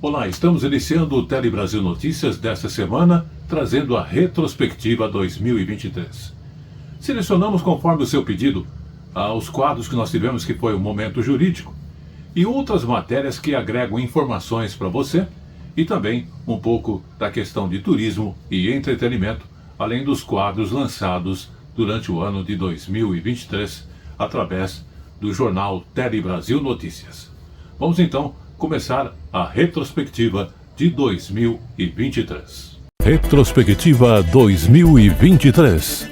Olá, estamos iniciando o Tele Brasil Notícias desta semana, trazendo a retrospectiva 2023. Selecionamos, conforme o seu pedido, os quadros que nós tivemos, que foi o Momento Jurídico, e outras matérias que agregam informações para você, e também um pouco da questão de turismo e entretenimento, além dos quadros lançados durante o ano de 2023, através do jornal Tele Brasil Notícias. Vamos então começar a retrospectiva de 2023. Retrospectiva 2023.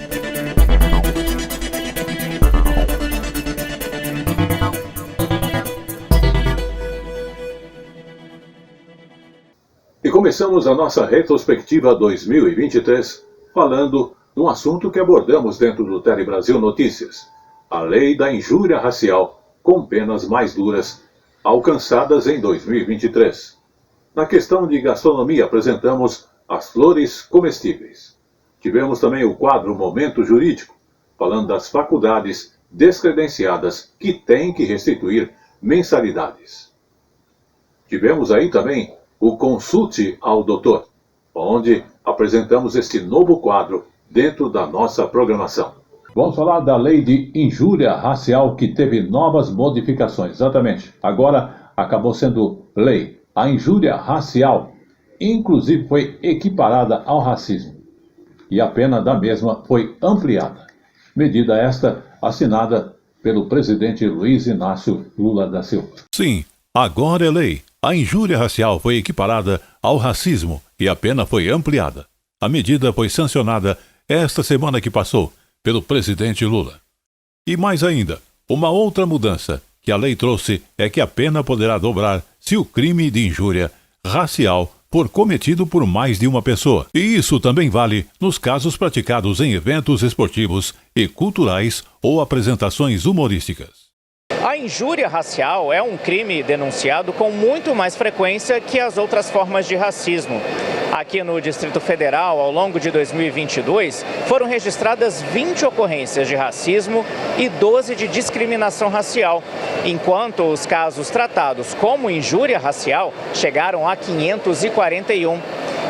E começamos a nossa retrospectiva 2023 falando de um assunto que abordamos dentro do Tele Brasil Notícias: a lei da injúria racial, com penas mais duras, alcançadas em 2023. Na questão de gastronomia, apresentamos as flores comestíveis. Tivemos também o quadro Momento Jurídico, falando das faculdades descredenciadas que têm que restituir mensalidades. Tivemos aí também o Consulte ao Doutor, onde apresentamos este novo quadro dentro da nossa programação. Vamos falar da lei de injúria racial, que teve novas modificações. Exatamente. Agora acabou sendo lei. A injúria racial, inclusive, foi equiparada ao racismo. E a pena da mesma foi ampliada. Medida esta assinada pelo presidente Luiz Inácio Lula da Silva. Sim, agora é lei. A injúria racial foi equiparada ao racismo e a pena foi ampliada. A medida foi sancionada esta semana que passou pelo presidente Lula. E mais ainda, uma outra mudança que a lei trouxe é que a pena poderá dobrar se o crime de injúria racial for cometido por mais de uma pessoa. E isso também vale nos casos praticados em eventos esportivos e culturais ou apresentações humorísticas. A injúria racial é um crime denunciado com muito mais frequência que as outras formas de racismo. Aqui no Distrito Federal, ao longo de 2022, foram registradas 20 ocorrências de racismo e 12 de discriminação racial, enquanto os casos tratados como injúria racial chegaram a 541.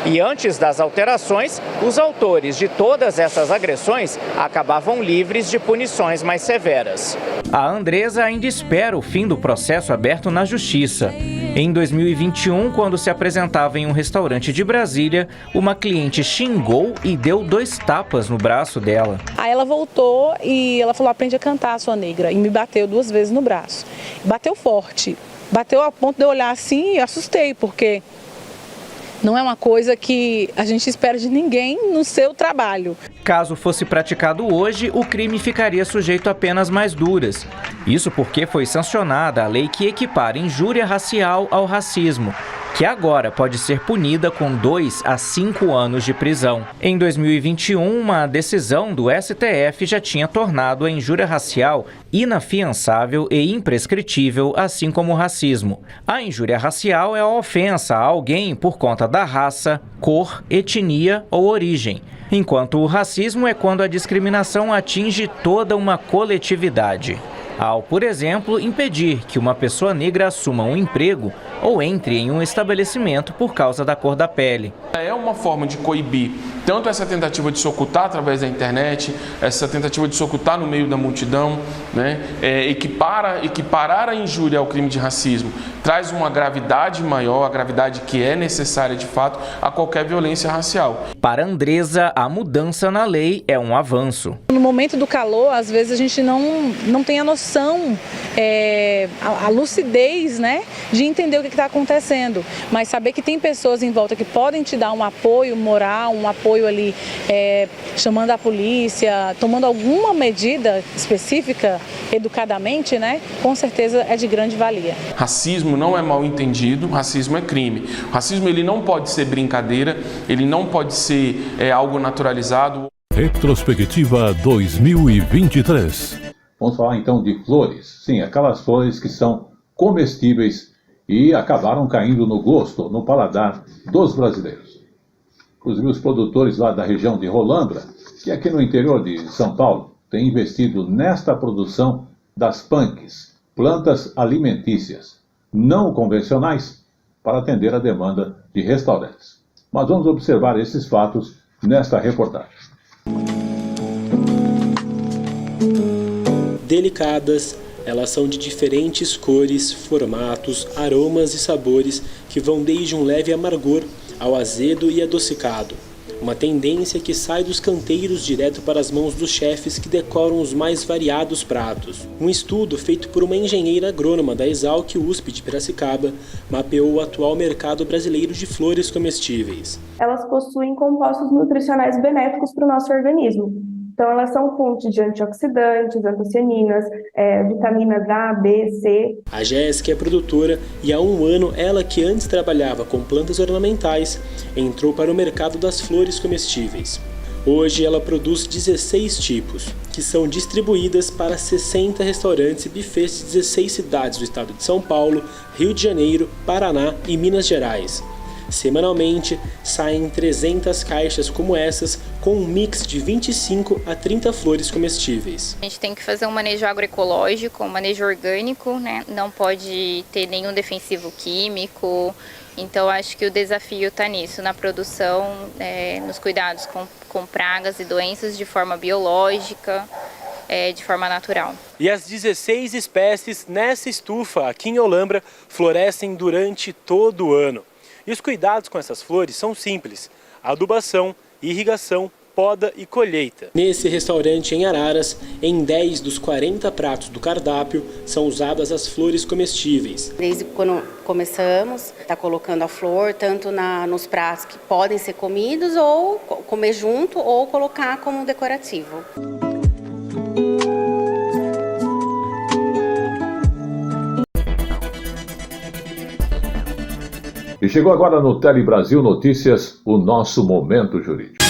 E antes das alterações, os autores de todas essas agressões acabavam livres de punições mais severas. A Andresa ainda espera o fim do processo aberto na Justiça. Em 2021, quando se apresentava em um restaurante de Brasília, uma cliente xingou e deu 2 tapas no braço dela. Aí ela voltou e ela falou: aprende a cantar, sua negra, e me bateu 2 vezes no braço. Bateu forte, bateu a ponto de eu olhar assim e assustei, porque não é uma coisa que a gente espera de ninguém no seu trabalho. Caso fosse praticado hoje, o crime ficaria sujeito a penas mais duras. Isso porque foi sancionada a lei que equipara injúria racial ao racismo, que agora pode ser punida com 2 a 5 anos de prisão. Em 2021, uma decisão do STF já tinha tornado a injúria racial inafiançável e imprescritível, assim como o racismo. A injúria racial é a ofensa a alguém por conta da raça, cor, etnia ou origem, enquanto o racismo é quando a discriminação atinge toda uma coletividade. Ao, por exemplo, impedir que uma pessoa negra assuma um emprego ou entre em um estabelecimento por causa da cor da pele. É uma forma de coibir tanto essa tentativa de se ocultar através da internet, essa tentativa de se ocultar no meio da multidão, né? Equiparar a injúria ao crime de racismo traz uma gravidade maior, a gravidade que é necessária de fato a qualquer violência racial. Para Andresa, a mudança na lei é um avanço. No momento do calor, às vezes a gente não tem a noção, a lucidez, né, de entender o que está acontecendo, mas saber que tem pessoas em volta que podem te dar um apoio moral, um apoio ali, chamando a polícia, tomando alguma medida específica, educadamente, né, com certeza é de grande valia. Racismo não é mal entendido, racismo é crime. O racismo ele não pode ser brincadeira, ele não pode ser algo naturalizado. Retrospectiva 2023. Vamos falar então de flores. Sim, aquelas flores que são comestíveis e acabaram caindo no gosto, no paladar dos brasileiros. Inclusive os produtores lá da região de Rolambra, que aqui no interior de São Paulo, têm investido nesta produção das punks, plantas alimentícias não convencionais, para atender a demanda de restaurantes. Mas vamos observar esses fatos nesta reportagem. Delicadas, elas são de diferentes cores, formatos, aromas e sabores que vão desde um leve amargor ao azedo e adocicado. Uma tendência que sai dos canteiros direto para as mãos dos chefes que decoram os mais variados pratos. Um estudo feito por uma engenheira agrônoma da Exalc USP de Piracicaba mapeou o atual mercado brasileiro de flores comestíveis. Elas possuem compostos nutricionais benéficos para o nosso organismo. Então, elas são fontes de antioxidantes, antocianinas, vitaminas A, B, C. A Jéssica é produtora e há um ano ela, que antes trabalhava com plantas ornamentais, entrou para o mercado das flores comestíveis. Hoje ela produz 16 tipos, que são distribuídas para 60 restaurantes e bufês de 16 cidades do estado de São Paulo, Rio de Janeiro, Paraná e Minas Gerais. Semanalmente, saem 300 caixas como essas, com um mix de 25 a 30 flores comestíveis. A gente tem que fazer um manejo agroecológico, um manejo orgânico, né? Não pode ter nenhum defensivo químico. Então, acho que o desafio está nisso, na produção, nos cuidados com pragas e doenças de forma biológica, de forma natural. E as 16 espécies nessa estufa aqui em Olambra florescem durante todo o ano. E os cuidados com essas flores são simples: adubação, irrigação, poda e colheita. Nesse restaurante em Araras, em 10 dos 40 pratos do cardápio são usadas as flores comestíveis. Desde quando começamos, está colocando a flor tanto nos pratos que podem ser comidos, ou comer junto, ou colocar como decorativo. E chegou agora no Tele Brasil Notícias, o nosso Momento Jurídico.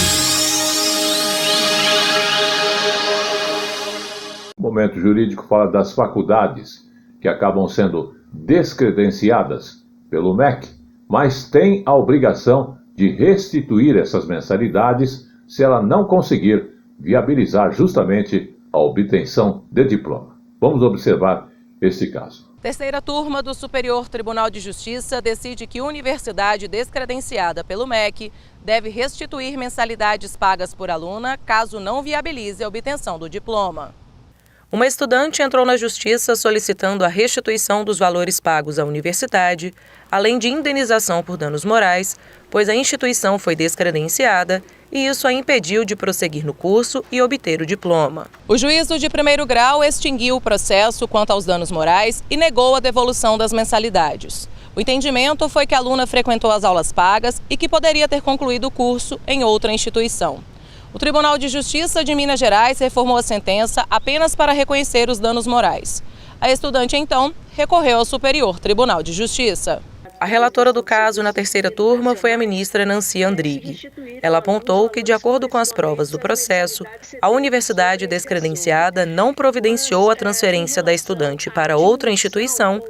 O Momento Jurídico fala das faculdades que acabam sendo descredenciadas pelo MEC, mas tem a obrigação de restituir essas mensalidades se ela não conseguir viabilizar justamente a obtenção de diploma. Vamos observar este caso. Terceira turma do Superior Tribunal de Justiça decide que universidade descredenciada pelo MEC deve restituir mensalidades pagas por aluna caso não viabilize a obtenção do diploma. Uma estudante entrou na Justiça solicitando a restituição dos valores pagos à universidade, além de indenização por danos morais, pois a instituição foi descredenciada e isso a impediu de prosseguir no curso e obter o diploma. O juízo de primeiro grau extinguiu o processo quanto aos danos morais e negou a devolução das mensalidades. O entendimento foi que a aluna frequentou as aulas pagas e que poderia ter concluído o curso em outra instituição. O Tribunal de Justiça de Minas Gerais reformou a sentença apenas para reconhecer os danos morais. A estudante, então, recorreu ao Superior Tribunal de Justiça. A relatora do caso na terceira turma foi a ministra Nancy Andrighi. Ela apontou que, de acordo com as provas do processo, a universidade descredenciada não providenciou a transferência da estudante para outra instituição,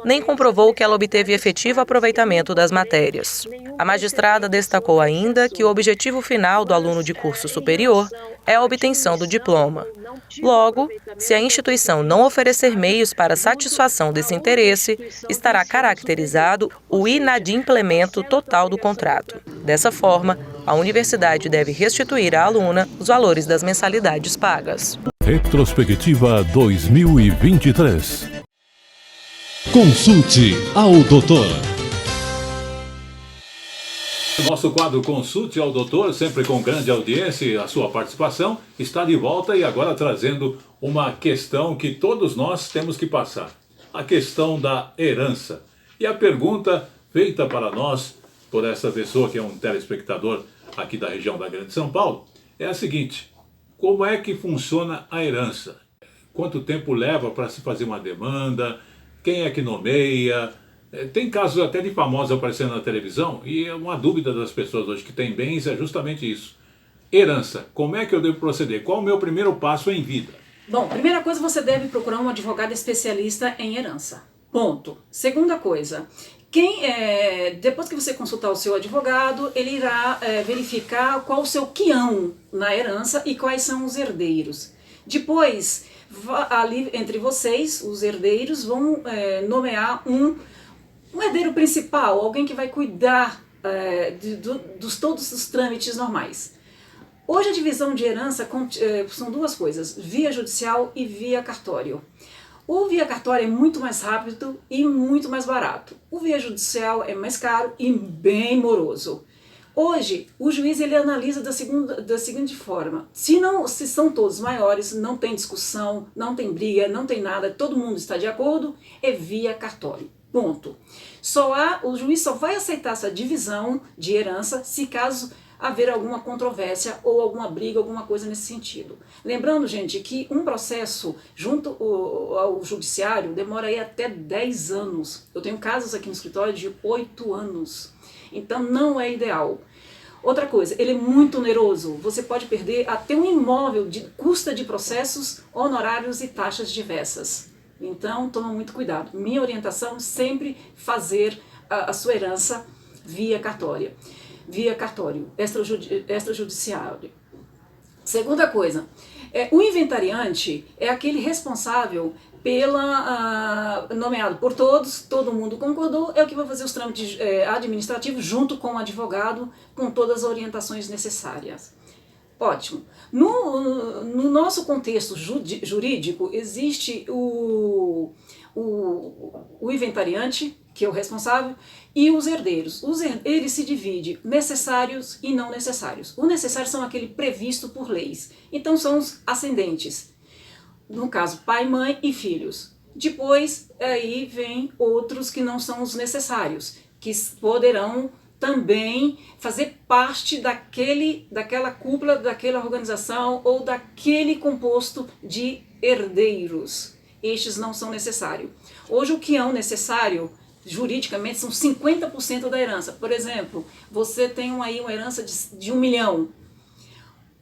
nem comprovou que ela obteve efetivo aproveitamento das matérias. A magistrada destacou ainda que o objetivo final do aluno de curso superior é a obtenção do diploma. Logo, se a instituição não oferecer meios para a satisfação desse interesse, estará caracterizado o inadimplemento total do contrato. Dessa forma, a universidade deve restituir à aluna os valores das mensalidades pagas. Retrospectiva 2023. Consulte ao doutor. Nosso quadro Consulte ao Doutor, sempre com grande audiência e a sua participação, está de volta e agora trazendo uma questão que todos nós temos que passar. A questão da herança. E a pergunta feita para nós, por essa pessoa que é um telespectador aqui da região da Grande São Paulo, é a seguinte: como é que funciona a herança? Quanto tempo leva para se fazer uma demanda? Quem é que nomeia? Tem casos até de famosos aparecendo na televisão e é uma dúvida das pessoas hoje que têm bens é justamente isso. Herança, como é que eu devo proceder? Qual o meu primeiro passo em vida? Bom, primeira coisa, você deve procurar um advogado especialista em herança. Ponto. Segunda coisa, depois que você consultar o seu advogado, ele irá verificar qual o seu quião na herança e quais são os herdeiros. Depois, ali entre vocês, os herdeiros, vão nomear um Um herdeiro principal, alguém que vai cuidar todos os trâmites normais. Hoje a divisão de herança são duas coisas, via judicial e via cartório. O via cartório é muito mais rápido e muito mais barato. O via judicial é mais caro e bem moroso. Hoje, o juiz ele analisa da seguinte forma, se são todos maiores, não tem discussão, não tem briga, não tem nada, todo mundo está de acordo, é via cartório. Ponto. O juiz só vai aceitar essa divisão de herança se caso haver alguma controvérsia ou alguma briga, alguma coisa nesse sentido. Lembrando, gente, que um processo junto ao judiciário demora aí até 10 anos. Eu tenho casos aqui no escritório de 8 anos. Então não é ideal. Outra coisa, ele é muito oneroso. Você pode perder até um imóvel de custa de processos, honorários e taxas diversas. Então, toma muito cuidado. Minha orientação é sempre fazer a sua herança via cartório, extrajudiciário. Segunda coisa, o inventariante é aquele responsável nomeado por todos, todo mundo concordou, é o que vai fazer os trâmites administrativos junto com o advogado, com todas as orientações necessárias. Ótimo. No nosso contexto jurídico, existe o inventariante, que é o responsável, e os herdeiros. Eles se dividem necessários e não necessários. Os necessários são aquele previsto por leis. Então são os ascendentes. No caso, pai, mãe e filhos. Depois, aí vem outros que não são os necessários, que poderão também fazer parte daquela cúpula, daquela organização ou daquele composto de herdeiros. Estes não são necessários. Hoje o que é necessário, juridicamente, são 50% da herança. Por exemplo, você tem aí uma herança de 1 milhão.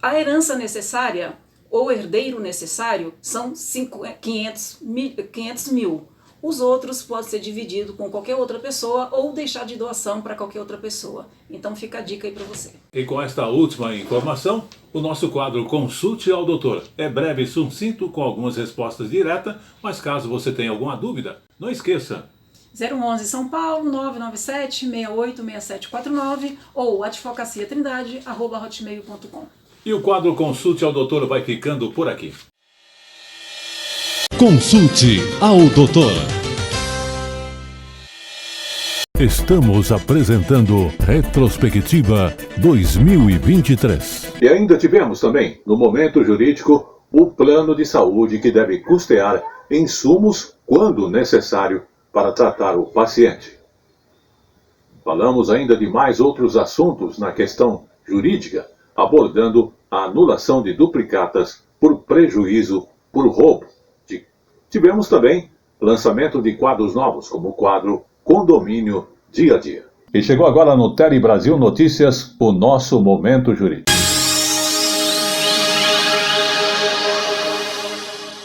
A herança necessária, ou herdeiro necessário, são 500 mil. Os outros podem ser divididos com qualquer outra pessoa ou deixar de doação para qualquer outra pessoa. Então fica a dica aí para você. E com esta última informação, o nosso quadro Consulte ao Doutor é breve e sucinto, com algumas respostas diretas, mas caso você tenha alguma dúvida, não esqueça. 011 São Paulo, 997-686749 ou advocaciatrindade@hotmail.com. E o quadro Consulte ao Doutor vai ficando por aqui. Consulte ao Doutor. Estamos apresentando Retrospectiva 2023. E ainda tivemos também, no momento jurídico, o plano de saúde que deve custear insumos quando necessário para tratar o paciente. Falamos ainda de mais outros assuntos na questão jurídica, abordando a anulação de duplicatas por prejuízo por roubo. Tivemos também lançamento de quadros novos, como o quadro Condomínio Dia a Dia. E chegou agora no Tele Brasil Notícias, o nosso Momento Jurídico.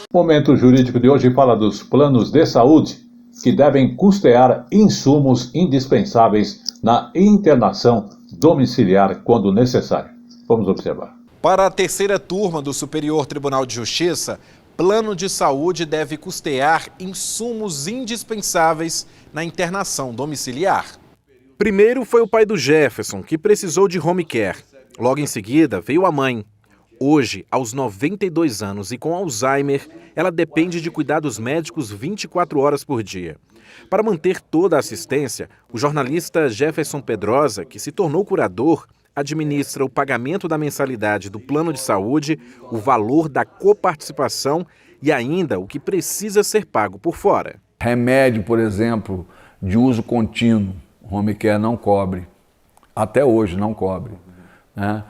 O Momento Jurídico de hoje fala dos planos de saúde que devem custear insumos indispensáveis na internação domiciliar quando necessário. Vamos observar. Para a terceira turma do Superior Tribunal de Justiça, plano de saúde deve custear insumos indispensáveis na internação domiciliar. Primeiro foi o pai do Jefferson, que precisou de home care. Logo em seguida veio a mãe. Hoje, aos 92 anos e com Alzheimer, ela depende de cuidados médicos 24 horas por dia. Para manter toda a assistência, o jornalista Jefferson Pedrosa, que se tornou curador, administra o pagamento da mensalidade do plano de saúde, o valor da coparticipação e ainda o que precisa ser pago por fora. Remédio, por exemplo, de uso contínuo, o home care não cobre. Até hoje não cobre, né?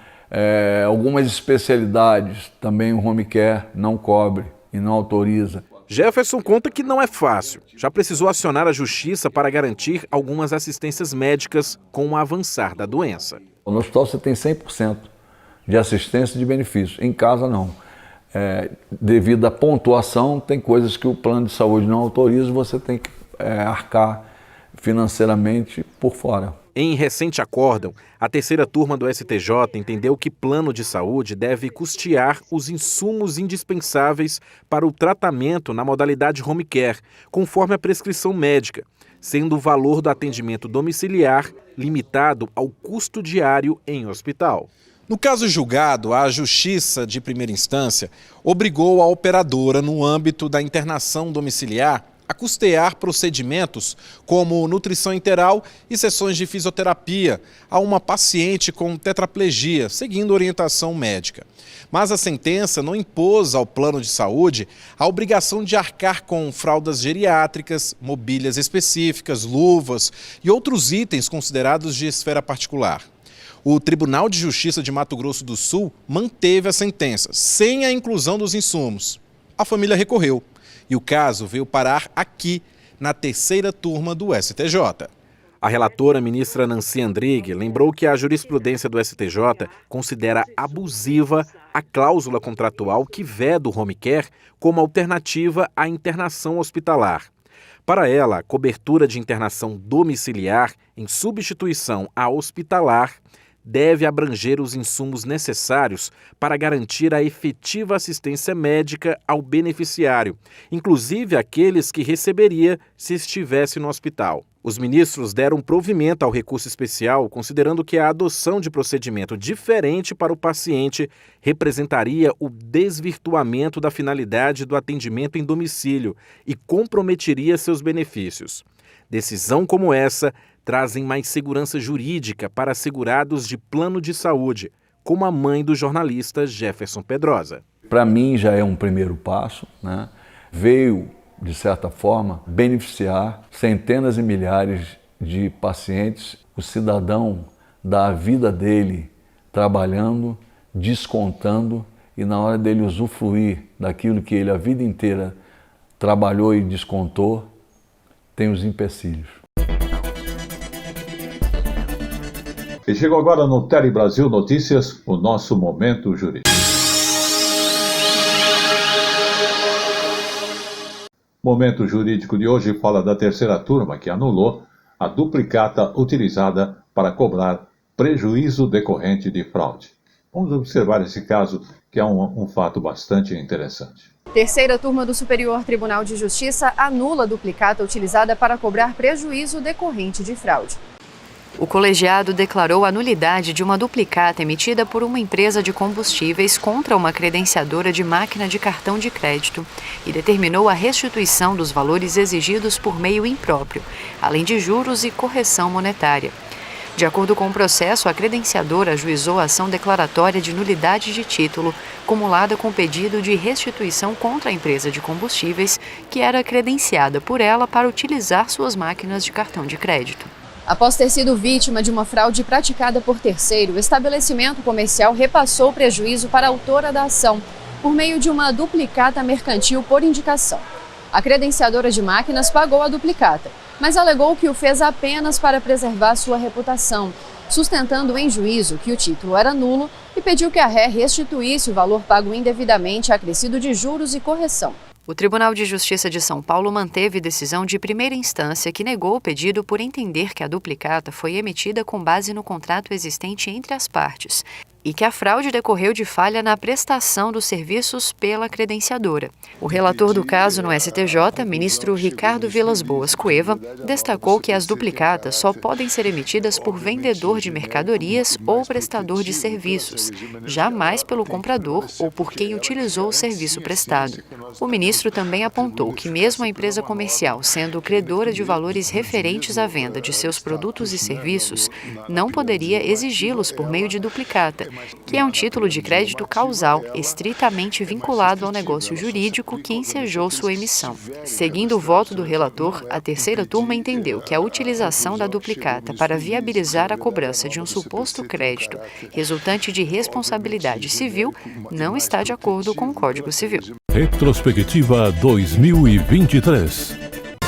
Algumas especialidades também o home care não cobre e não autoriza. Jefferson conta que não é fácil. Já precisou acionar a justiça para garantir algumas assistências médicas com o avançar da doença. No hospital você tem 100% de assistência e de benefício. Em casa, não. Devido à pontuação, tem coisas que o plano de saúde não autoriza, você tem que arcar financeiramente por fora. Em recente acórdão, a terceira turma do STJ entendeu que plano de saúde deve custear os insumos indispensáveis para o tratamento na modalidade home care, conforme a prescrição médica, sendo o valor do atendimento domiciliar limitado ao custo diário em hospital. No caso julgado, a Justiça de Primeira Instância obrigou a operadora, no âmbito da internação domiciliar, a custear procedimentos como nutrição interal e sessões de fisioterapia a uma paciente com tetraplegia, seguindo orientação médica. Mas a sentença não impôs ao plano de saúde a obrigação de arcar com fraldas geriátricas, mobílias específicas, luvas e outros itens considerados de esfera particular. O Tribunal de Justiça de Mato Grosso do Sul manteve a sentença, sem a inclusão dos insumos. A família recorreu e o caso veio parar aqui, na terceira turma do STJ. A relatora, ministra Nancy Andrighi, lembrou que a jurisprudência do STJ considera abusiva a cláusula contratual que veda o home care como alternativa à internação hospitalar. Para ela, a cobertura de internação domiciliar em substituição à hospitalar deve abranger os insumos necessários para garantir a efetiva assistência médica ao beneficiário, inclusive aqueles que receberia se estivesse no hospital. Os ministros deram provimento ao recurso especial, considerando que a adoção de procedimento diferente para o paciente representaria o desvirtuamento da finalidade do atendimento em domicílio e comprometeria seus benefícios. Decisão como essa trazem mais segurança jurídica para segurados de plano de saúde, como a mãe do jornalista Jefferson Pedrosa. Para mim já é um primeiro passo, né? Veio, de certa forma, beneficiar centenas e milhares de pacientes. O cidadão dá a vida dele trabalhando, descontando, e na hora dele usufruir daquilo que ele a vida inteira trabalhou e descontou, tem os empecilhos. E chegou agora no Tele Brasil Notícias, o nosso Momento Jurídico. Momento Jurídico de hoje fala da terceira turma que anulou a duplicata utilizada para cobrar prejuízo decorrente de fraude. Vamos observar esse caso, que é um fato bastante interessante. Terceira turma do Superior Tribunal de Justiça anula a duplicata utilizada para cobrar prejuízo decorrente de fraude. O colegiado declarou a nulidade de uma duplicata emitida por uma empresa de combustíveis contra uma credenciadora de máquina de cartão de crédito e determinou a restituição dos valores exigidos por meio impróprio, além de juros e correção monetária. De acordo com o processo, a credenciadora ajuizou a ação declaratória de nulidade de título, cumulada com pedido de restituição contra a empresa de combustíveis, que era credenciada por ela para utilizar suas máquinas de cartão de crédito. Após ter sido vítima de uma fraude praticada por terceiro, o estabelecimento comercial repassou o prejuízo para a autora da ação, por meio de uma duplicata mercantil por indicação. A credenciadora de máquinas pagou a duplicata, mas alegou que o fez apenas para preservar sua reputação, sustentando em juízo que o título era nulo e pediu que a ré restituísse o valor pago indevidamente acrescido de juros e correção. O Tribunal de Justiça de São Paulo manteve decisão de primeira instância que negou o pedido por entender que a duplicata foi emitida com base no contrato existente entre as partes e que a fraude decorreu de falha na prestação dos serviços pela credenciadora. O relator do caso no STJ, ministro Ricardo Vilas Boas Cueva, destacou que as duplicatas só podem ser emitidas por vendedor de mercadorias ou prestador de serviços, jamais pelo comprador ou por quem utilizou o serviço prestado. O ministro também apontou que mesmo a empresa comercial sendo credora de valores referentes à venda de seus produtos e serviços, não poderia exigi-los por meio de duplicata, que é um título de crédito causal estritamente vinculado ao negócio jurídico que ensejou sua emissão. Seguindo o voto do relator, a terceira turma entendeu que a utilização da duplicata para viabilizar a cobrança de um suposto crédito resultante de responsabilidade civil não está de acordo com o Código Civil. Retrospectiva 2023.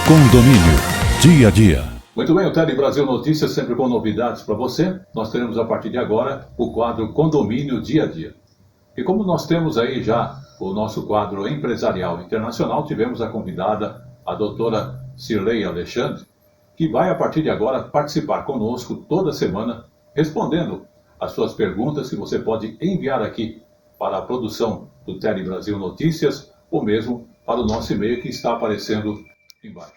Condomínio, dia a dia. Muito bem, o Tele Brasil Notícias sempre com novidades para você. Nós teremos a partir de agora o quadro Condomínio Dia a Dia. E como nós temos aí já o nosso quadro empresarial internacional, tivemos a convidada, a doutora Cirlei Alexandre, que vai a partir de agora participar conosco toda semana, respondendo as suas perguntas que você pode enviar aqui para a produção do Tele Brasil Notícias ou mesmo para o nosso e-mail que está aparecendo embaixo.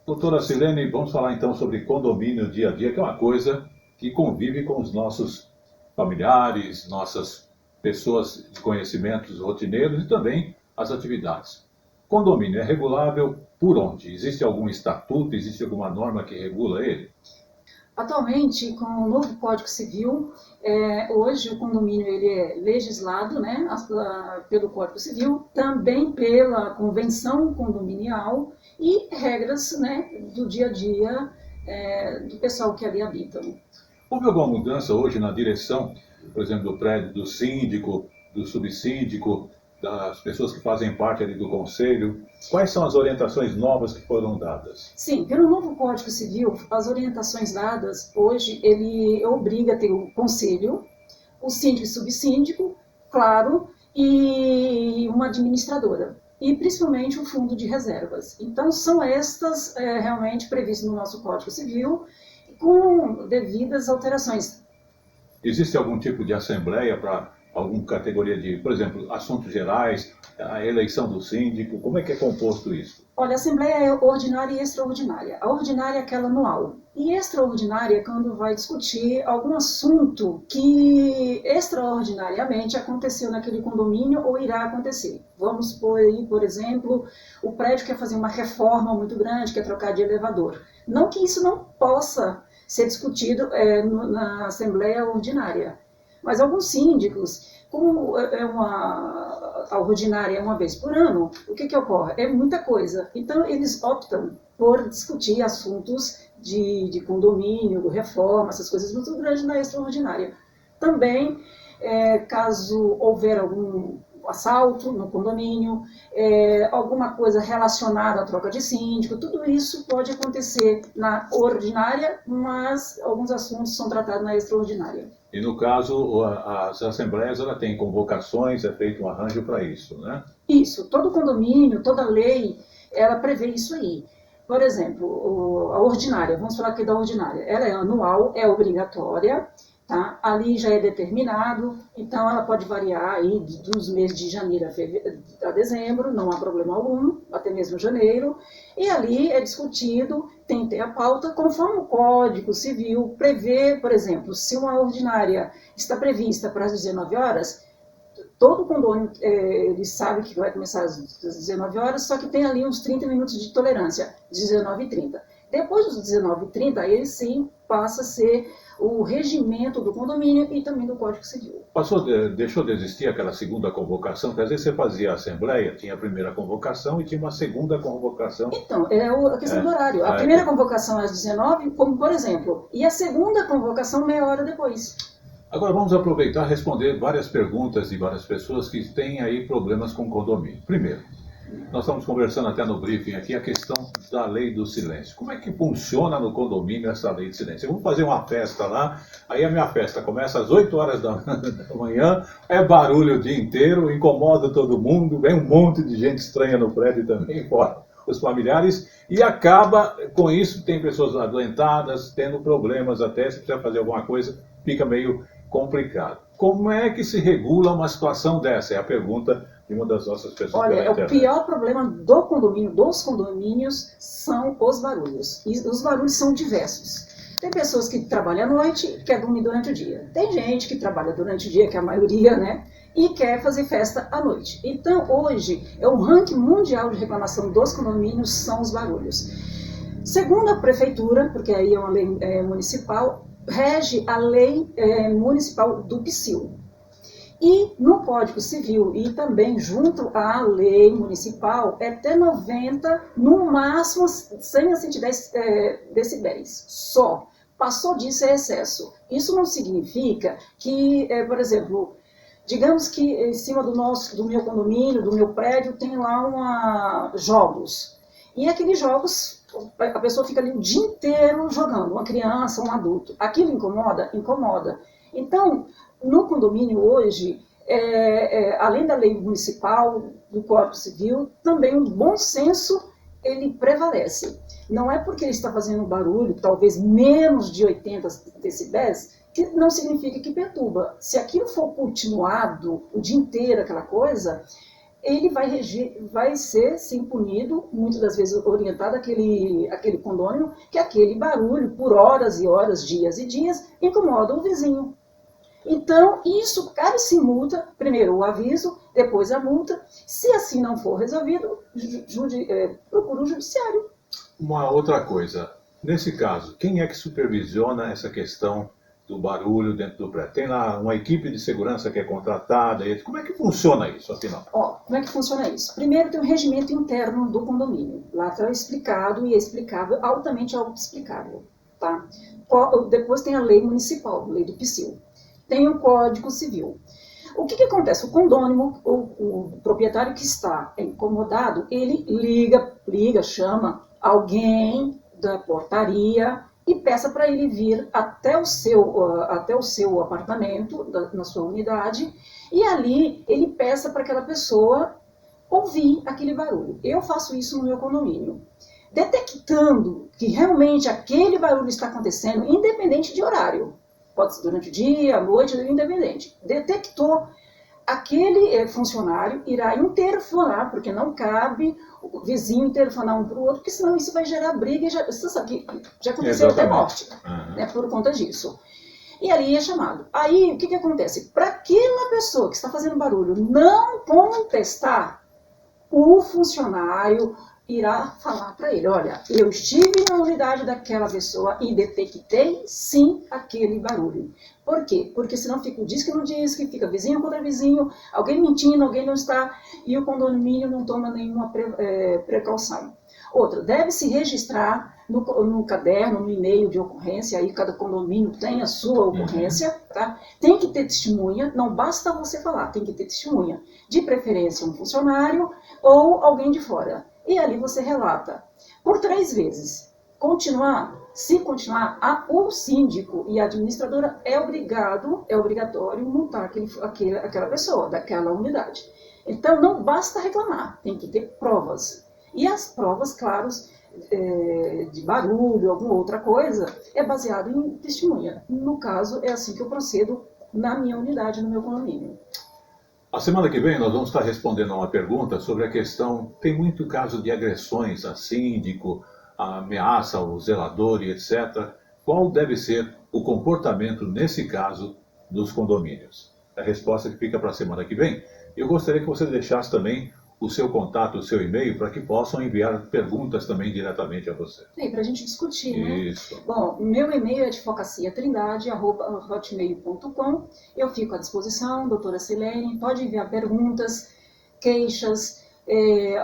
Doutora Silene, vamos falar então sobre condomínio dia a dia, que é uma coisa que convive com os nossos familiares, nossas pessoas de conhecimentos rotineiros e também as atividades. Condomínio é regulável por onde? Existe algum estatuto, existe alguma norma que regula ele? Atualmente, com o novo Código Civil, hoje o condomínio ele é legislado, né, pelo Código Civil, também pela Convenção Condominial e regras, né, do dia a dia do pessoal que ali habita. Houve alguma mudança hoje na direção, por exemplo, do prédio, do síndico, do subsíndico, das pessoas que fazem parte ali do conselho? Quais são as orientações novas que foram dadas? Sim, pelo novo Código Civil, as orientações dadas hoje, ele obriga a ter o conselho, o síndico e subsíndico, claro, e uma administradora. E principalmente o fundo de reservas. Então são estas realmente previstas no nosso Código Civil, com devidas alterações. Existe algum tipo de assembleia para alguma categoria de, por exemplo, assuntos gerais, a eleição do síndico? Como é que é composto isso? Olha, a assembleia é ordinária e extraordinária. A ordinária é aquela anual. E extraordinária é quando vai discutir algum assunto que extraordinariamente aconteceu naquele condomínio ou irá acontecer. Vamos supor aí, por exemplo, o prédio quer fazer uma reforma muito grande, quer trocar de elevador. Não que isso não possa ser discutido na assembleia ordinária. Mas alguns síndicos, como a ordinária é uma vez por ano, o que ocorre? É muita coisa. Então, eles optam por discutir assuntos de condomínio, reforma, essas coisas muito grandes na extraordinária. Também, caso houver algum assalto no condomínio, alguma coisa relacionada à troca de síndico, tudo isso pode acontecer na ordinária, mas alguns assuntos são tratados na extraordinária. E no caso, as assembleias ela tem convocações, é feito um arranjo para isso, né? Isso, todo condomínio, toda lei, ela prevê isso aí. Por exemplo, a ordinária, vamos falar aqui da ordinária, ela é anual, é obrigatória, tá? Ali já é determinado, então ela pode variar aí dos meses de janeiro a dezembro, não há problema algum, até mesmo janeiro, e ali é discutido, tem que ter a pauta, conforme o Código Civil prevê, por exemplo, se uma ordinária está prevista para as 19 horas, todo condomínio ele sabe que vai começar às 19 horas, só que tem ali uns 30 minutos de tolerância, 19h30. Depois dos 19h30, ele sim passa a ser o regimento do condomínio e também do Código Civil. Deixou de existir aquela segunda convocação? Porque às vezes você fazia a assembleia, tinha a primeira convocação e tinha uma segunda convocação. Então, é a questão do horário. A primeira convocação às 19, como por exemplo, e a segunda convocação meia hora depois. Agora vamos aproveitar e responder várias perguntas de várias pessoas que têm aí problemas com condomínio. Primeiro, nós estamos conversando até no briefing aqui a questão da lei do silêncio. Como é que funciona no condomínio essa lei de silêncio? Eu vou fazer uma festa lá, aí a minha festa começa às 8 horas da manhã, é barulho o dia inteiro, incomoda todo mundo, vem um monte de gente estranha no prédio também, fora os familiares, e acaba com isso, tem pessoas adoentadas, tendo problemas até, se precisa fazer alguma coisa, fica meio complicado. Como é que se regula uma situação dessa? É a pergunta de uma das nossas pessoas. Olha, o pior problema do condomínio, dos condomínios, são os barulhos. E os barulhos são diversos. Tem pessoas que trabalham à noite e quer dormir durante o dia. Tem gente que trabalha durante o dia, que é a maioria, né? E quer fazer festa à noite. Então, hoje, o ranking mundial de reclamação dos condomínios são os barulhos. Segundo a prefeitura, porque aí é uma lei municipal, rege a lei municipal do PSIL. E no Código Civil e também junto à lei municipal é até 90, no máximo 100 a 110 decibéis, só. Passou disso é excesso. Isso não significa que, por exemplo, digamos que em cima do meu condomínio, do meu prédio, tem lá jogos. E aqueles jogos, a pessoa fica ali o dia inteiro jogando, uma criança, um adulto. Aquilo incomoda? Incomoda. Então, no condomínio hoje, além da lei municipal, do Código Civil, também o bom senso ele prevalece. Não é porque ele está fazendo barulho, talvez menos de 80 decibéis, que não significa que perturba. Se aquilo for continuado o dia inteiro, aquela coisa, ele vai ser, sim, punido, muitas das vezes orientado aquele condômino, que aquele barulho, por horas e horas, dias e dias, incomoda o vizinho. Então, isso cabe-se multa, primeiro o aviso, depois a multa. Se assim não for resolvido, procura o judiciário. Uma outra coisa, nesse caso, quem é que supervisiona essa questão do barulho dentro do prédio? Tem lá uma equipe de segurança que é contratada? Como é que funciona isso, afinal? Como é que funciona isso? Primeiro tem o regimento interno do condomínio. Lá está explicado e é explicável, altamente autoexplicável. Tá? Depois tem a lei municipal, lei do PSIL. Tem o Código Civil. O que acontece? O condômino, o proprietário que está incomodado, ele liga, chama alguém da portaria e peça para ele vir até o seu apartamento, na sua unidade, e ali ele peça para aquela pessoa ouvir aquele barulho. Eu faço isso no meu condomínio. Detectando que realmente aquele barulho está acontecendo, independente de horário. Pode ser durante o dia, à noite, independente. Detectou, aquele funcionário irá interfonar, porque não cabe o vizinho interfonar um para o outro, porque senão isso vai gerar briga, você sabe que já aconteceu até morte, né, por conta disso. E ali é chamado. Aí, o que acontece? Para aquela pessoa que está fazendo barulho não contestar, o funcionário irá falar para ele, olha, eu estive na unidade daquela pessoa e detectei, sim, aquele barulho. Por quê? Porque senão fica o diz que não diz, que fica vizinho contra vizinho, alguém mentindo, alguém não está, e o condomínio não toma nenhuma precaução. Outra, deve-se registrar no caderno, no e-mail de ocorrência, aí cada condomínio tem a sua ocorrência, tá? Tem que ter testemunha, não basta você falar, tem que ter testemunha. De preferência um funcionário ou alguém de fora. E ali você relata. Por 3 vezes. Se continuar, o síndico e a administradora é obrigatório multar aquela pessoa, daquela unidade. Então, não basta reclamar, tem que ter provas. E as provas, claro, de barulho, alguma outra coisa, é baseado em testemunha. No caso, é assim que eu procedo na minha unidade, no meu condomínio. A semana que vem nós vamos estar respondendo a uma pergunta sobre a questão, tem muito caso de agressões a síndico, a ameaça ao zelador e etc. Qual deve ser o comportamento nesse caso dos condomínios? A resposta que fica para a semana que vem. Eu gostaria que você deixasse também o seu contato, o seu e-mail, para que possam enviar perguntas também diretamente a você. Para a gente discutir, né? Isso. Bom, meu e-mail é advocaciatrindade@hotmail.com. Eu fico à disposição, doutora Silene, pode enviar perguntas, queixas,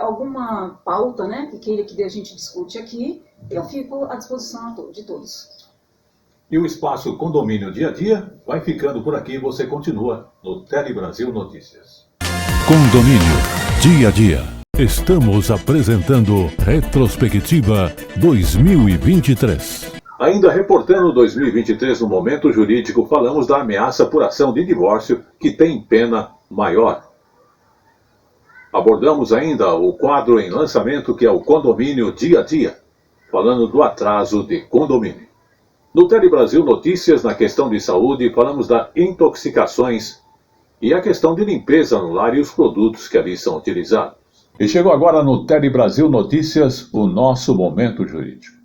alguma pauta, né, que queira que a gente discute aqui, eu fico à disposição de todos. E o espaço Condomínio Dia a Dia vai ficando por aqui, você continua no Tele Brasil Notícias. Condomínio Dia a Dia. Estamos apresentando Retrospectiva 2023. Ainda reportando 2023 no Momento Jurídico, falamos da ameaça por ação de divórcio que tem pena maior. Abordamos ainda o quadro em lançamento que é o Condomínio Dia a Dia, falando do atraso de condomínio. No Tele Brasil Notícias, na questão de saúde, falamos das intoxicações e a questão de limpeza no lar e os produtos que ali são utilizados. E chegou agora no Tele Brasil Notícias, o nosso Momento Jurídico.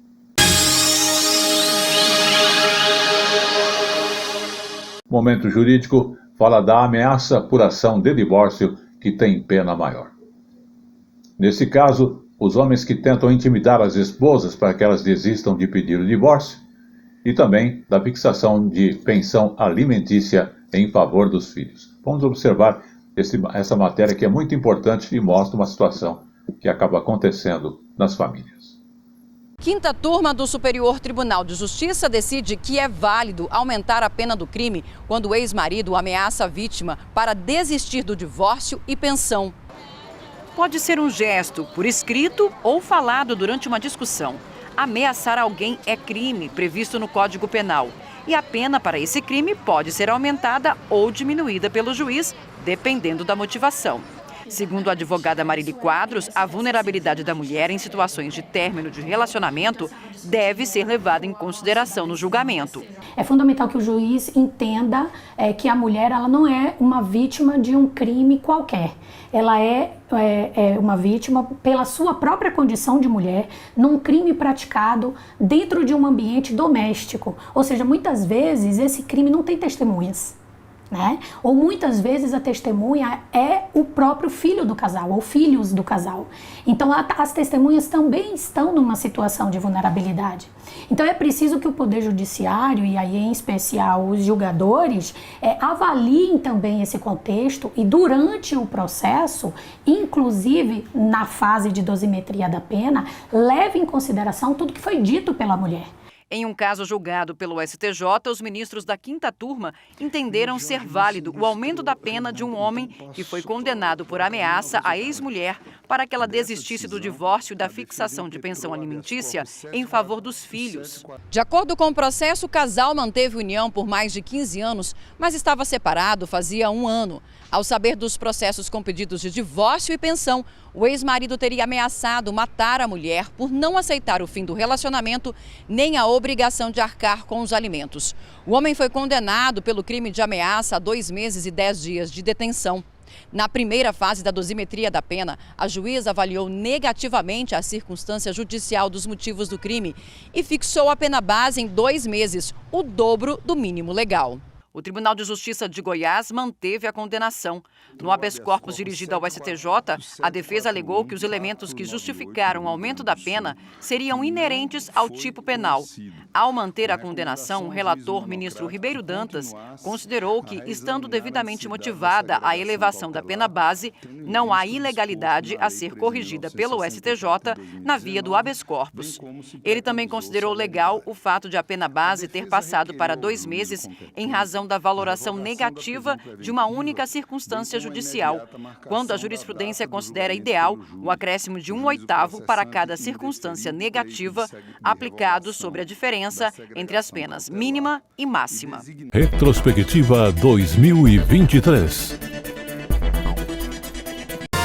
Momento Jurídico fala da ameaça por ação de divórcio que tem pena maior. Nesse caso, os homens que tentam intimidar as esposas para que elas desistam de pedir o divórcio e também da fixação de pensão alimentícia em favor dos filhos. Vamos observar essa matéria que é muito importante e mostra uma situação que acaba acontecendo nas famílias. Quinta turma do Superior Tribunal de Justiça decide que é válido aumentar a pena do crime quando o ex-marido ameaça a vítima para desistir do divórcio e pensão. Pode ser um gesto, por escrito ou falado durante uma discussão. Ameaçar alguém é crime previsto no Código Penal. E a pena para esse crime pode ser aumentada ou diminuída pelo juiz, dependendo da motivação. Segundo a advogada Marili Quadros, a vulnerabilidade da mulher em situações de término de relacionamento deve ser levada em consideração no julgamento. É fundamental que o juiz entenda que a mulher ela não é uma vítima de um crime qualquer. Ela é uma vítima pela sua própria condição de mulher num crime praticado dentro de um ambiente doméstico. Ou seja, muitas vezes esse crime não tem testemunhas, né? Ou muitas vezes a testemunha é o próprio filho do casal ou filhos do casal. Então as testemunhas também estão numa situação de vulnerabilidade. Então é preciso que o Poder Judiciário, e aí em especial os julgadores, avaliem também esse contexto e durante o processo, inclusive na fase de dosimetria da pena, leve em consideração tudo que foi dito pela mulher. Em um caso julgado pelo STJ, os ministros da 5ª turma entenderam ser válido o aumento da pena de um homem que foi condenado por ameaça à ex-mulher para que ela desistisse do divórcio e da fixação de pensão alimentícia em favor dos filhos. De acordo com o processo, o casal manteve união por mais de 15 anos, mas estava separado fazia 1 ano. Ao saber dos processos com pedidos de divórcio e pensão, o ex-marido teria ameaçado matar a mulher por não aceitar o fim do relacionamento nem a obrigação de arcar com os alimentos. O homem foi condenado pelo crime de ameaça a 2 meses e 10 dias de detenção. Na primeira fase da dosimetria da pena, a juíza avaliou negativamente a circunstância judicial dos motivos do crime e fixou a pena base em 2 meses, o dobro do mínimo legal. O Tribunal de Justiça de Goiás manteve a condenação. No habeas corpus dirigido ao STJ, a defesa alegou que os elementos que justificaram o aumento da pena seriam inerentes ao tipo penal. Ao manter a condenação, o relator, ministro Ribeiro Dantas, considerou que, estando devidamente motivada a elevação da pena base, não há ilegalidade a ser corrigida pelo STJ na via do habeas corpus. Ele também considerou legal o fato de a pena base ter passado para 2 meses em razão da valoração negativa de uma única circunstância judicial, quando a jurisprudência considera ideal o acréscimo de 1/8 para cada circunstância negativa aplicado sobre a diferença entre as penas mínima e máxima. Retrospectiva 2023.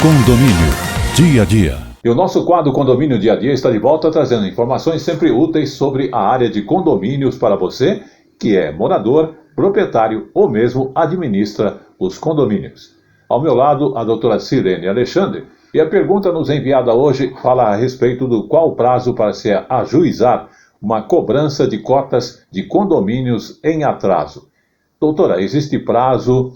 Condomínio Dia a Dia. E o nosso quadro Condomínio Dia a Dia está de volta trazendo informações sempre úteis sobre a área de condomínios para você que é morador, proprietário ou mesmo administra os condomínios. Ao meu lado, a doutora Sirene Alexandre, e a pergunta nos enviada hoje fala a respeito do qual o prazo para se ajuizar uma cobrança de cotas de condomínios em atraso. Doutora, existe prazo?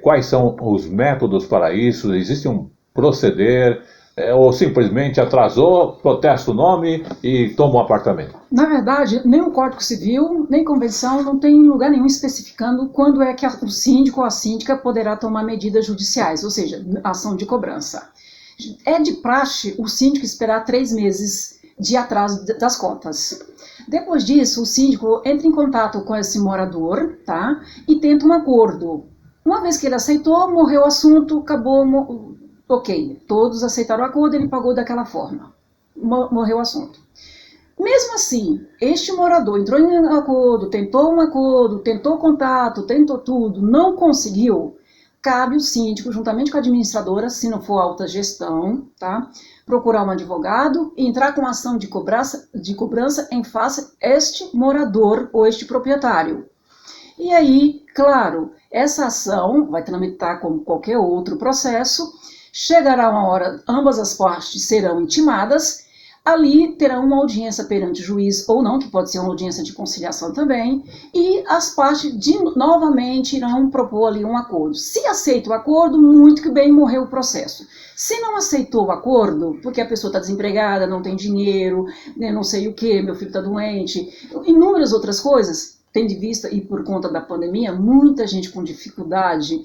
Quais são os métodos para isso? Existe um proceder? Ou simplesmente atrasou, protesta o nome e toma um apartamento? Na verdade, nem o Código Civil, nem convenção, não tem lugar nenhum especificando quando é que o síndico ou a síndica poderá tomar medidas judiciais, ou seja, ação de cobrança. É de praxe o síndico esperar 3 meses de atraso das cotas. Depois disso, o síndico entra em contato com esse morador, tá? E tenta um acordo. Uma vez que ele aceitou, morreu o assunto, acabou. Ok, todos aceitaram o acordo, ele pagou daquela forma. Morreu o assunto. Mesmo assim, este morador entrou em acordo, tentou contato, tentou tudo, não conseguiu, cabe o síndico, juntamente com a administradora, se não for alta gestão, tá? Procurar um advogado e entrar com ação de cobrança em face a este morador ou este proprietário. E aí, claro, essa ação vai tramitar como qualquer outro processo. Chegará uma hora, ambas as partes serão intimadas, ali terão uma audiência perante o juiz ou não, que pode ser uma audiência de conciliação também, e as partes novamente irão propor ali um acordo. Se aceita o acordo, muito que bem, morreu o processo. Se não aceitou o acordo, porque a pessoa está desempregada, não tem dinheiro, não sei o que, meu filho está doente, inúmeras outras coisas, tendo em vista, e por conta da pandemia, muita gente com dificuldade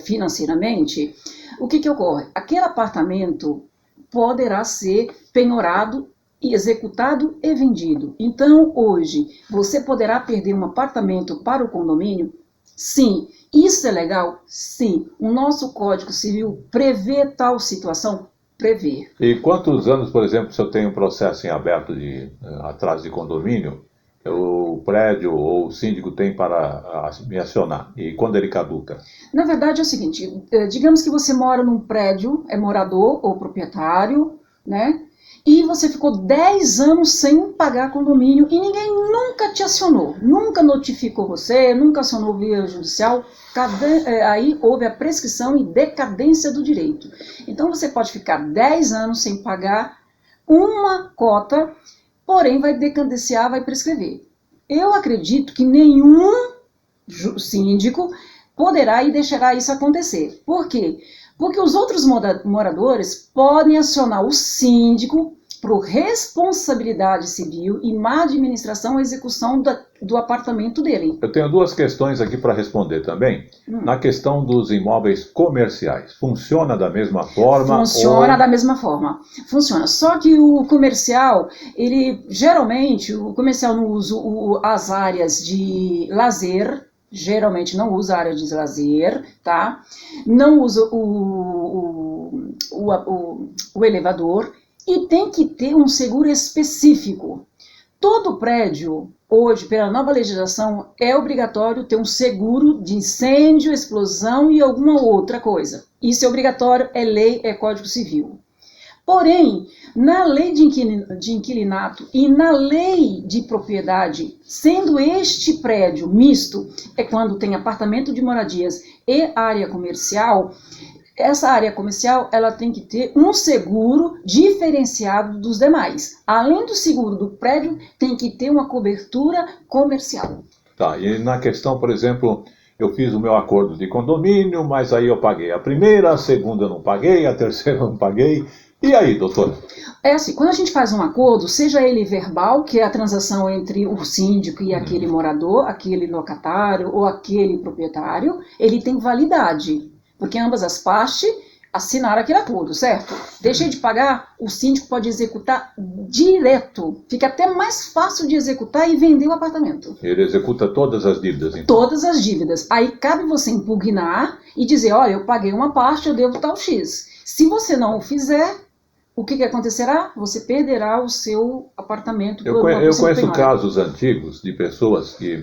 financeiramente, o que ocorre? Aquele apartamento poderá ser penhorado, executado e vendido. Então, hoje, você poderá perder um apartamento para o condomínio? Sim. Isso é legal? Sim. O nosso Código Civil prevê tal situação? Prevê. E quantos anos, por exemplo, se eu tenho um processo em aberto de atraso de condomínio, o prédio ou o síndico tem para me acionar? E quando ele caduca? Na verdade é o seguinte, digamos que você mora num prédio, é morador ou proprietário, né? E você ficou 10 anos sem pagar condomínio e ninguém nunca te acionou, nunca notificou você, nunca acionou via judicial, aí houve a prescrição e decadência do direito. Então você pode ficar 10 anos sem pagar uma cota, porém vai decadenciar, vai prescrever. Eu acredito que nenhum síndico poderá e deixará isso acontecer. Por quê? Porque os outros moradores podem acionar o síndico por responsabilidade civil e má administração ou execução do apartamento dele. Eu tenho duas questões aqui para responder também. Na questão dos imóveis comerciais, funciona da mesma forma? Funciona da mesma forma. Funciona. Só que o comercial, geralmente, o comercial não usa as áreas de lazer, geralmente não usa a área de lazer, tá? Não usa o elevador e tem que ter um seguro específico. Todo prédio, hoje, pela nova legislação, é obrigatório ter um seguro de incêndio, explosão e alguma outra coisa. Isso é obrigatório, é lei, é Código Civil. Porém, na lei de inquilinato e na lei de propriedade, sendo este prédio misto, é quando tem apartamento de moradias e área comercial, essa área comercial ela tem que ter um seguro diferenciado dos demais. Além do seguro do prédio, tem que ter uma cobertura comercial. Tá, e na questão, por exemplo, eu fiz o meu acordo de condomínio, mas aí eu paguei a primeira, a segunda eu não paguei, a terceira eu não paguei. E aí, doutora? É assim, quando a gente faz um acordo, seja ele verbal, que é a transação entre o síndico e aquele morador, aquele locatário ou aquele proprietário, ele tem validade, porque ambas as partes assinaram aquele acordo, certo? Deixei de pagar, o síndico pode executar direto, fica até mais fácil de executar e vender o apartamento. Ele executa todas as dívidas, então? Todas as dívidas. Aí cabe você impugnar e dizer, olha, eu paguei uma parte, eu devo tal X. Se você não o fizer, o que acontecerá? Você perderá o seu apartamento. Eu conheço casos antigos de pessoas que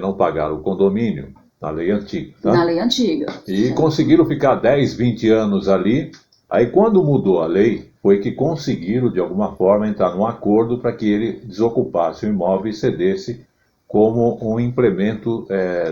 não pagaram o condomínio na lei antiga. Tá? Na lei antiga. E conseguiram ficar 10, 20 anos ali. Aí quando mudou a lei, foi que conseguiram de alguma forma entrar num acordo para que ele desocupasse o imóvel e cedesse como um implemento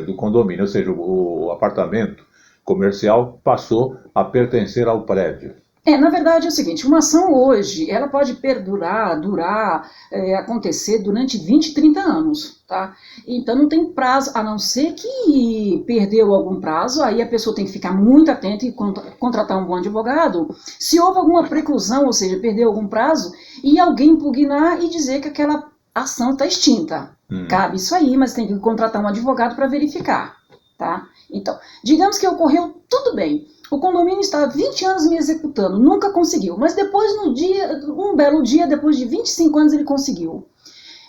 do condomínio. Ou seja, o apartamento comercial passou a pertencer ao prédio. Na verdade é o seguinte, uma ação hoje, ela pode durar, acontecer durante 20, 30 anos, tá? Então não tem prazo, a não ser que perdeu algum prazo, aí a pessoa tem que ficar muito atenta e contratar um bom advogado. Se houve alguma preclusão, ou seja, perdeu algum prazo, e alguém impugnar e dizer que aquela ação está extinta. Cabe isso aí, mas tem que contratar um advogado para verificar, tá? Então, digamos que ocorreu tudo bem. O condomínio está há 20 anos me executando, nunca conseguiu, mas depois, um belo dia, depois de 25 anos, ele conseguiu.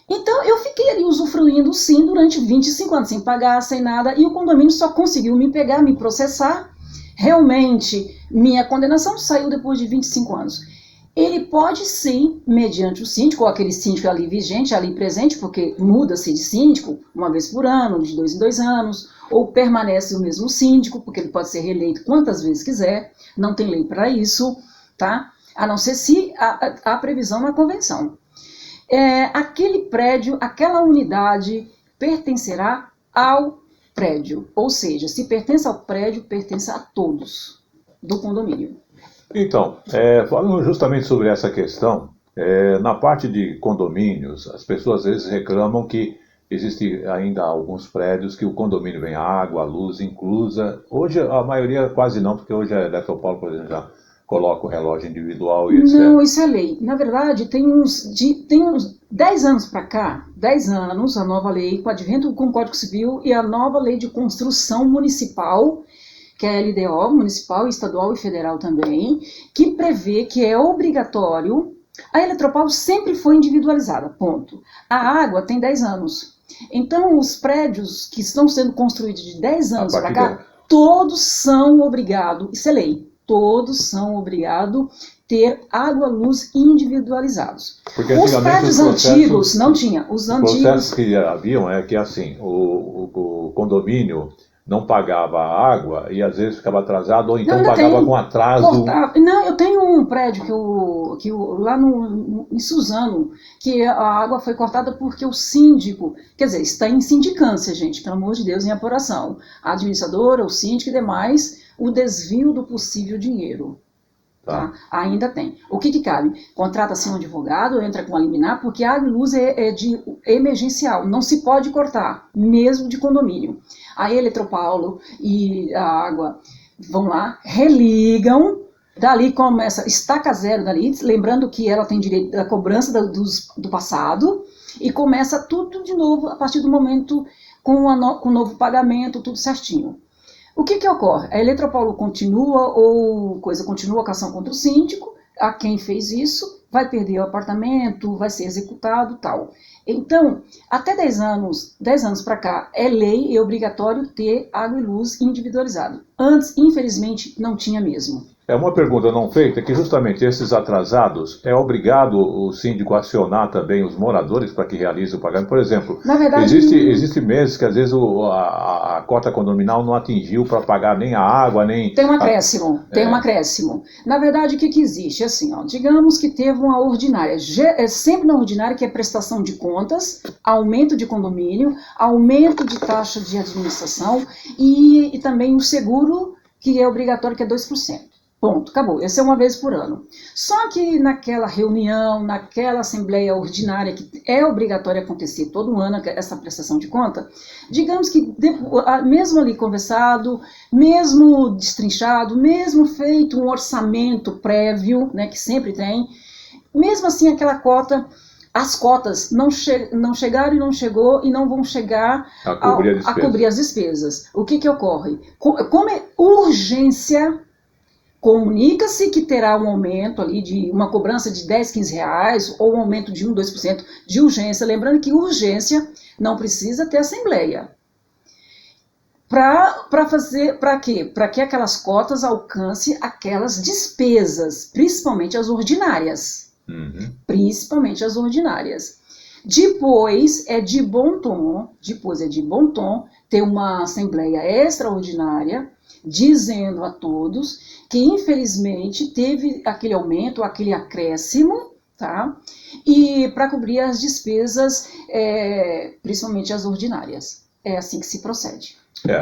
Então, eu fiquei ali usufruindo, sim, durante 25 anos, sem pagar, sem nada, e o condomínio só conseguiu me pegar, me processar. Realmente, minha condenação saiu depois de 25 anos. Ele pode, sim, mediante o síndico, ou aquele síndico ali vigente, ali presente, porque muda-se de síndico uma vez por ano, de 2 em 2 anos, ou permanece o mesmo síndico, porque ele pode ser reeleito quantas vezes quiser, não tem lei para isso, tá? A não ser se há previsão na convenção. Aquele prédio, aquela unidade pertencerá ao prédio, ou seja, se pertence ao prédio, pertence a todos do condomínio. Então, falando justamente sobre essa questão, na parte de condomínios, as pessoas às vezes reclamam que existe ainda alguns prédios que o condomínio vem água, luz inclusa. Hoje a maioria quase não, porque hoje a Eletropaulo, por exemplo, já coloca o relógio individual e etc. Não, isso é lei. Na verdade, tem uns 10 anos para cá, 10 anos, a nova lei, com o advento com o Código Civil e a nova lei de construção municipal, que é a LDO, municipal, estadual e federal também, que prevê que é obrigatório. A Eletropaulo sempre foi individualizada, ponto. A água tem 10 anos. Então, os prédios que estão sendo construídos de 10 anos para cá, todos são obrigados, isso é lei, todos são obrigados ter água, luz individualizados. Porque os prédios antigos não tinha. Os processos que haviam é que assim, o condomínio não pagava a água e às vezes ficava atrasado, ou então pagava com atraso. Não, eu tenho um prédio lá em Suzano, que a água foi cortada porque o síndico, quer dizer, está em sindicância, gente, pelo amor de Deus, em apuração. A administradora, o síndico e demais, o desvio do possível dinheiro. Tá? Ainda tem. O que cabe? Contrata-se um advogado, entra com a liminar, porque a água e luz é de emergencial, não se pode cortar, mesmo de condomínio. A Eletropaulo e a água vão lá, religam, dali começa, estaca zero dali, lembrando que ela tem direito da cobrança do passado, e começa tudo de novo a partir do momento com o novo pagamento, tudo certinho. O que ocorre? A Eletropaulo continua continua com a ação contra o síndico, a quem fez isso vai perder o apartamento, vai ser executado, tal. Então, até 10 anos para cá, é lei e obrigatório ter água e luz individualizado. Antes, infelizmente, não tinha mesmo. É uma pergunta não feita, que justamente esses atrasados, é obrigado o síndico a acionar também os moradores para que realize o pagamento? Por exemplo, na verdade, existe meses que às vezes a cota condominal não atingiu para pagar nem a água, nem... Tem um acréscimo, um acréscimo. Na verdade, o que existe? Assim, digamos que teve uma ordinária, é sempre na ordinária que é prestação de contas, aumento de condomínio, aumento de taxa de administração e também o seguro, que é obrigatório, que é 2%. Ponto, acabou. Esse é uma vez por ano. Só que naquela reunião, naquela assembleia ordinária, que é obrigatória acontecer todo ano, essa prestação de conta, digamos que mesmo ali conversado, mesmo destrinchado, mesmo feito um orçamento prévio, né, que sempre tem, mesmo assim aquela cota, as cotas não chegaram e não chegou e não vão chegar a cobrir as despesas. O que ocorre? Como é urgência... Comunica-se que terá um aumento ali de uma cobrança de 10, 15 reais ou um aumento de 1, 2% de urgência. Lembrando que urgência não precisa ter assembleia. Para quê? Para que aquelas cotas alcancem aquelas despesas, principalmente as ordinárias. Principalmente as ordinárias. Depois é de bom tom ter uma assembleia extraordinária dizendo a todos que infelizmente teve aquele aumento, aquele acréscimo, tá? E para cobrir as despesas, principalmente as ordinárias. É assim que se procede.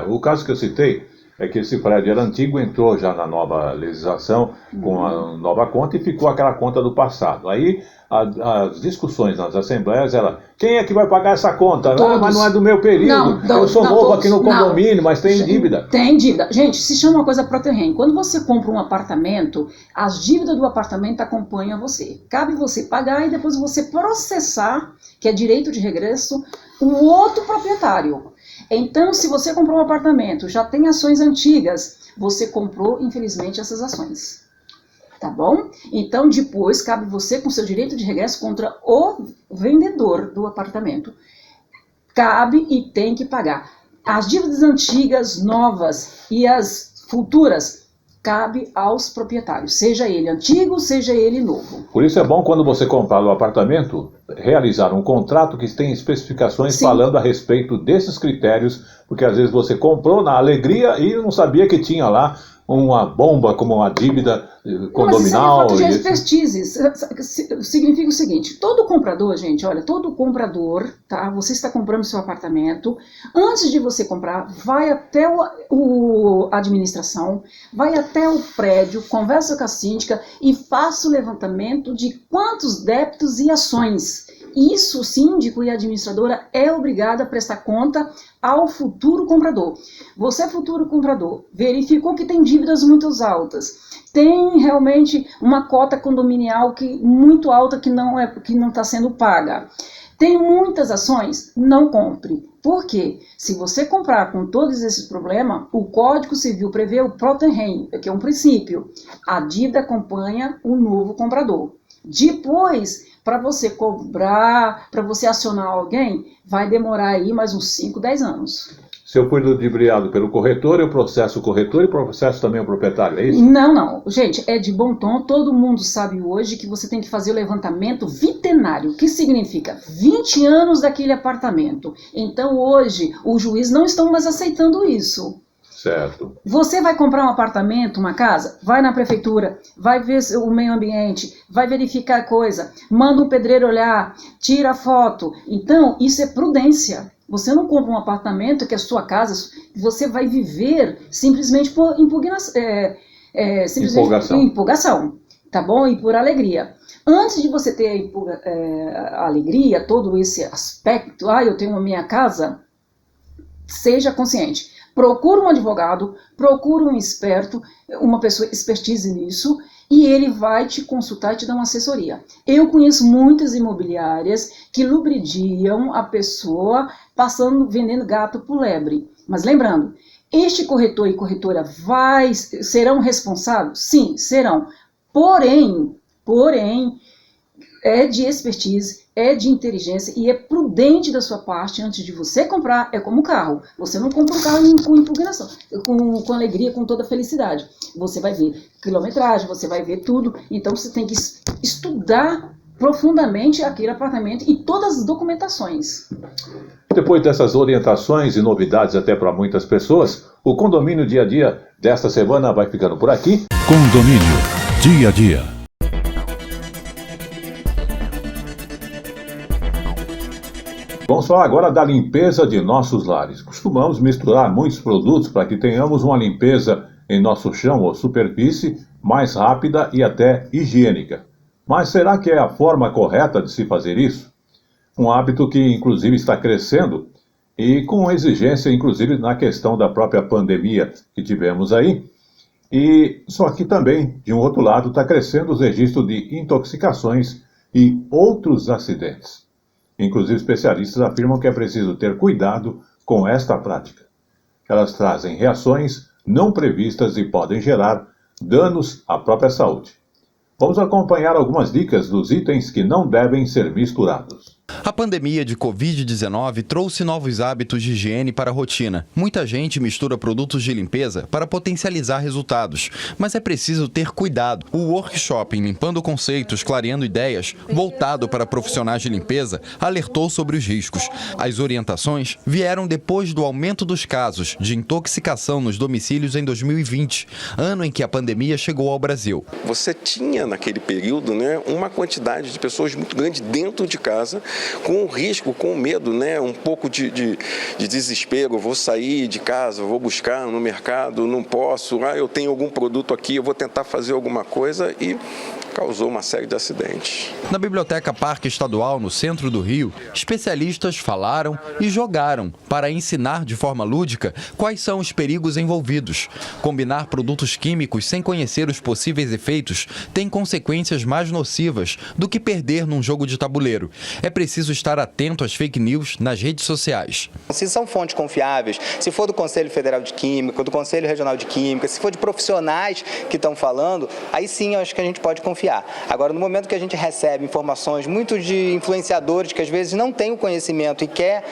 O caso que eu citei é que esse prédio era antigo, entrou já na nova legislação com a nova conta e ficou aquela conta do passado. Aí as discussões nas assembleias eram: quem é que vai pagar essa conta? Mas não é do meu período. Eu sou novo aqui no condomínio, mas tem dívida. Tem dívida. Gente, se chama uma coisa proterreno. Quando você compra um apartamento, as dívidas do apartamento acompanham você. Cabe você pagar e depois você processar, que é direito de regresso, o outro proprietário. Então, se você comprou um apartamento, já tem ações antigas, você comprou, infelizmente, essas ações. Tá bom? Então, depois, cabe você com seu direito de regresso contra o vendedor do apartamento. Cabe e tem que pagar. As dívidas antigas, novas e as futuras, cabe aos proprietários, seja ele antigo, seja ele novo. Por isso é bom, quando você comprar o apartamento, realizar um contrato que tem especificações falando a respeito desses critérios, porque às vezes você comprou na alegria e não sabia que tinha lá uma bomba como uma dívida condominal. Mas isso é de expertise. Significa o seguinte: todo comprador, gente, olha, todo comprador, tá? Você está comprando seu apartamento, antes de você comprar, vai até a administração, vai até o prédio, conversa com a síndica e faça o levantamento de quantos débitos e ações. Isso o síndico e a administradora é obrigado a prestar conta ao futuro comprador. Você, futuro comprador, verificou que tem dívidas muito altas, tem realmente uma cota condominial muito alta que não está sendo paga. Tem muitas ações? Não compre. Por quê? Se você comprar com todos esses problemas, o Código Civil prevê o Proterrem, que é um princípio. A dívida acompanha o novo comprador. Depois, para você cobrar, para você acionar alguém, vai demorar aí mais uns 5, 10 anos. Se eu fui ludibriado pelo corretor, eu processo o corretor e processo também o proprietário, é isso? Não. Gente, é de bom tom. Todo mundo sabe hoje que você tem que fazer o levantamento vitenário, que significa 20 anos daquele apartamento. Então, hoje, os juízes não estão mais aceitando isso. Certo. Você vai comprar um apartamento, uma casa, vai na prefeitura, vai ver o meio ambiente, vai verificar a coisa, manda um pedreiro olhar, tira a foto. Então, isso é prudência. Você não compra um apartamento que é sua casa, você vai viver simplesmente por empolgação, tá bom? E por alegria. Antes de você ter a alegria, todo esse aspecto, eu tenho a minha casa, seja consciente. Procura um advogado, procura um esperto, uma pessoa expertise nisso, e ele vai te consultar e te dar uma assessoria. Eu conheço muitas imobiliárias que lubridiam a pessoa vendendo gato por lebre. Mas lembrando, este corretor e corretora serão responsáveis? Sim, serão. Porém, é de expertise, é de inteligência e é prudente da sua parte antes de você comprar. É como carro. Você não compra um carro com impugnação, com alegria, com toda felicidade. Você vai ver quilometragem, você vai ver tudo. Então você tem que estudar profundamente aquele apartamento e todas as documentações. Depois dessas orientações e novidades até para muitas pessoas, o Condomínio Dia a Dia desta semana vai ficando por aqui. Condomínio Dia a Dia. Vamos falar agora da limpeza de nossos lares. Costumamos misturar muitos produtos para que tenhamos uma limpeza em nosso chão ou superfície mais rápida e até higiênica. Mas será que é a forma correta de se fazer isso? Um hábito que inclusive está crescendo e com exigência inclusive na questão da própria pandemia que tivemos aí. E só que também, de um outro lado, está crescendo os registros de intoxicações e outros acidentes. Inclusive, especialistas afirmam que é preciso ter cuidado com esta prática. Elas trazem reações não previstas e podem gerar danos à própria saúde. Vamos acompanhar algumas dicas dos itens que não devem ser misturados. A pandemia de Covid-19 trouxe novos hábitos de higiene para a rotina. Muita gente mistura produtos de limpeza para potencializar resultados, mas é preciso ter cuidado. O workshop Limpando Conceitos, Clareando Ideias, voltado para profissionais de limpeza, alertou sobre os riscos. As orientações vieram depois do aumento dos casos de intoxicação nos domicílios em 2020, ano em que a pandemia chegou ao Brasil. Você tinha naquele período, uma quantidade de pessoas muito grande dentro de casa, com o risco, com o medo, um pouco de desespero. Vou sair de casa, vou buscar no mercado, não posso, eu tenho algum produto aqui, eu vou tentar fazer alguma coisa e causou uma série de acidentes. Na Biblioteca Parque Estadual, no centro do Rio, especialistas falaram e jogaram para ensinar de forma lúdica quais são os perigos envolvidos. Combinar produtos químicos sem conhecer os possíveis efeitos tem consequências mais nocivas do que perder num jogo de tabuleiro. É preciso estar atento às fake news nas redes sociais. Se são fontes confiáveis, se for do Conselho Federal de Química, do Conselho Regional de Química, se for de profissionais que estão falando, aí sim eu acho que a gente pode confiar. Agora, no momento que a gente recebe informações muito de influenciadores que às vezes não têm o conhecimento e quer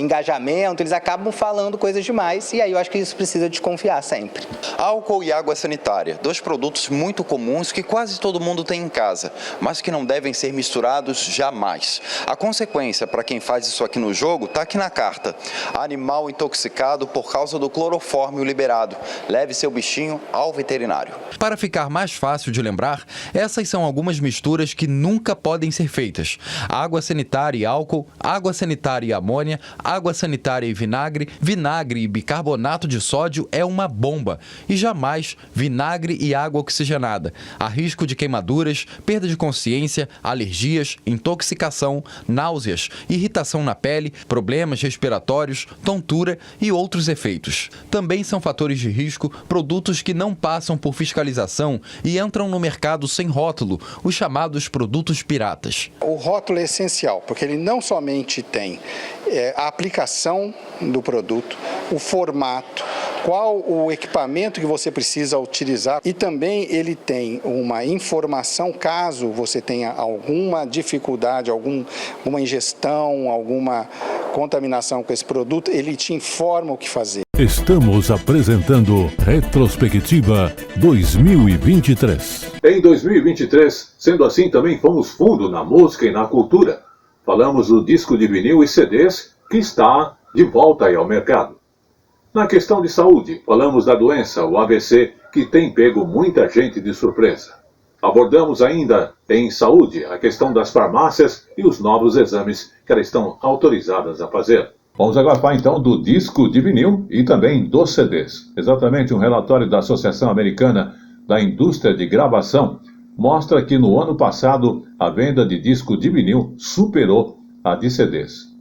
engajamento, eles acabam falando coisas demais e aí eu acho que isso precisa desconfiar sempre. Álcool e água sanitária, dois produtos muito comuns que quase todo mundo tem em casa, mas que não devem ser misturados jamais. A consequência para quem faz isso aqui no jogo está aqui na carta. Animal intoxicado por causa do clorofórmio liberado. Leve seu bichinho ao veterinário. Para ficar mais fácil de lembrar, essas são algumas misturas que nunca podem ser feitas. Água sanitária e álcool, água sanitária e amônia, água sanitária e vinagre, vinagre e bicarbonato de sódio é uma bomba. E jamais vinagre e água oxigenada. Há risco de queimaduras, perda de consciência, alergias, intoxicação, náuseas, irritação na pele, problemas respiratórios, tontura e outros efeitos. Também são fatores de risco produtos que não passam por fiscalização e entram no mercado sem rótulo, os chamados produtos piratas. O rótulo é essencial, porque ele não somente tem a aplicação do produto, o formato, qual o equipamento que você precisa utilizar e também ele tem uma informação caso você tenha alguma dificuldade, alguma ingestão, alguma contaminação com esse produto, ele te informa o que fazer. Estamos apresentando Retrospectiva 2023. Em 2023, sendo assim, também fomos fundo na música e na cultura. Falamos do disco de vinil e CDs, que está de volta aí ao mercado. Na questão de saúde, falamos da doença, o AVC, que tem pego muita gente de surpresa. Abordamos ainda, em saúde, a questão das farmácias e os novos exames que elas estão autorizadas a fazer. Vamos agora falar então do disco de vinil e também dos CDs. Exatamente, um relatório da Associação Americana da Indústria de Gravação mostra que no ano passado a venda de disco de vinil superou a de CDs.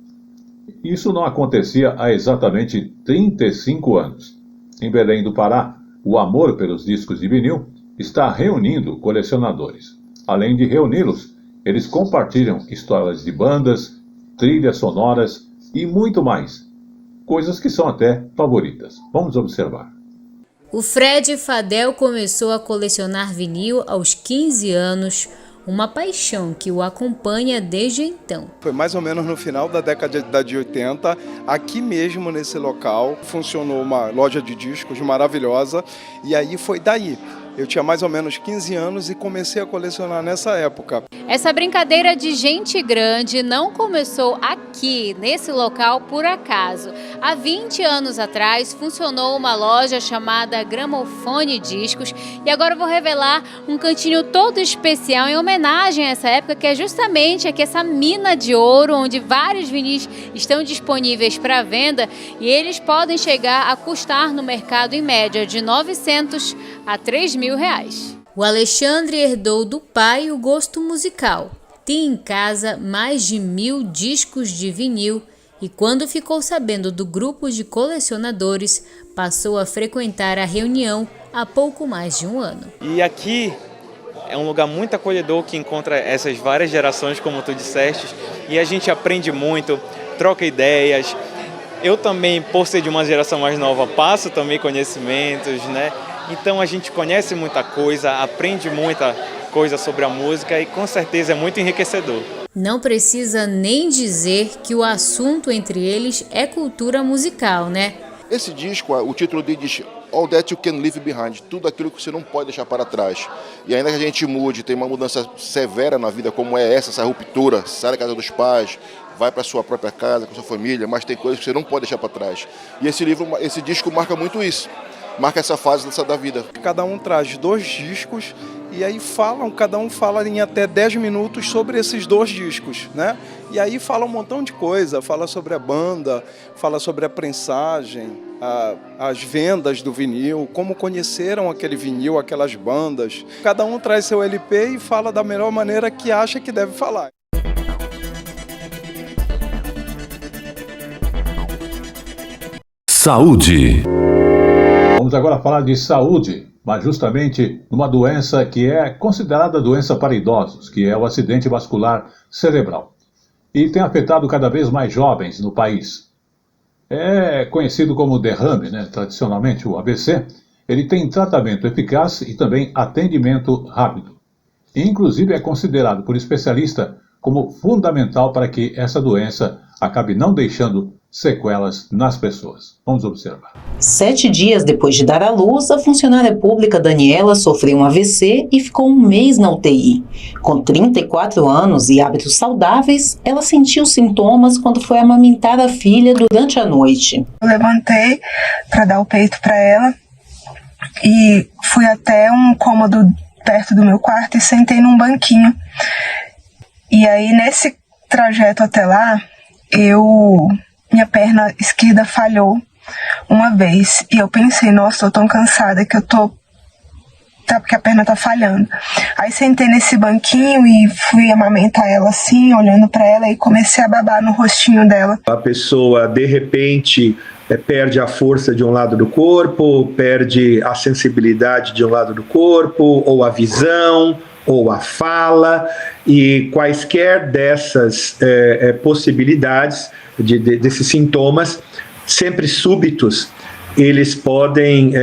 Isso não acontecia há exatamente 35 anos. Em Belém do Pará, o amor pelos discos de vinil está reunindo colecionadores. Além de reuni-los, eles compartilham histórias de bandas, trilhas sonoras e muito mais. Coisas que são até favoritas. Vamos observar. O Fred Fadel começou a colecionar vinil aos 15 anos, uma paixão que o acompanha desde então. Foi mais ou menos no final da década de 80, aqui mesmo nesse local, funcionou uma loja de discos maravilhosa, e aí foi daí. Eu tinha mais ou menos 15 anos e comecei a colecionar nessa época. Essa brincadeira de gente grande não começou aqui, nesse local, por acaso. Há 20 anos atrás, funcionou uma loja chamada Gramofone Discos e agora eu vou revelar um cantinho todo especial em homenagem a essa época, que é justamente aqui essa mina de ouro, onde vários vinis estão disponíveis para venda e eles podem chegar a custar no mercado em média de R$900 a R$3.000. O Alexandre herdou do pai o gosto musical. Tem em casa mais de 1000 discos de vinil e quando ficou sabendo do grupo de colecionadores, passou a frequentar a reunião há pouco mais de um ano. E aqui é um lugar muito acolhedor que encontra essas várias gerações, como tu disseste, e a gente aprende muito, troca ideias. Eu também, por ser de uma geração mais nova, passo também conhecimentos, né? Então a gente conhece muita coisa, aprende muita coisa sobre a música e com certeza é muito enriquecedor. Não precisa nem dizer que o assunto entre eles é cultura musical, né? Esse disco, o título dele diz All That You Can Leave Behind, tudo aquilo que você não pode deixar para trás. E ainda que a gente mude, tem uma mudança severa na vida como é essa ruptura, sai da casa dos pais, vai para a sua própria casa, com a sua família, mas tem coisas que você não pode deixar para trás. E esse disco marca muito isso. Marca essa fase da vida. Cada um traz 2 discos e aí cada um fala em até 10 minutos sobre esses 2 discos, né? E aí fala um montão de coisa, fala sobre a banda, fala sobre a prensagem, as vendas do vinil, como conheceram aquele vinil, aquelas bandas. Cada um traz seu LP e fala da melhor maneira que acha que deve falar. Saúde. Vamos agora falar de saúde, mas justamente numa doença que é considerada doença para idosos, que é o acidente vascular cerebral. E tem afetado cada vez mais jovens no país. É conhecido como derrame, né? Tradicionalmente o AVC. Ele tem tratamento eficaz e também atendimento rápido. E, inclusive é considerado por especialista como fundamental para que essa doença acabe não deixando sequelas nas pessoas. Vamos observar. 7 dias depois de dar à luz, a funcionária pública Daniela sofreu um AVC e ficou um mês na UTI. Com 34 anos e hábitos saudáveis, ela sentiu sintomas quando foi amamentar a filha durante a noite. Eu levantei para dar o peito para ela e fui até um cômodo perto do meu quarto e sentei num banquinho. E aí, nesse trajeto até lá, minha perna esquerda falhou uma vez. E eu pensei, nossa, tô tão cansada que porque a perna tá falhando. Aí sentei nesse banquinho e fui amamentar ela assim, olhando para ela e comecei a babar no rostinho dela. A pessoa, de repente, perde a força de um lado do corpo, perde a sensibilidade de um lado do corpo, ou a visão, ou a fala, e quaisquer dessas possibilidades, desses sintomas, sempre súbitos, eles podem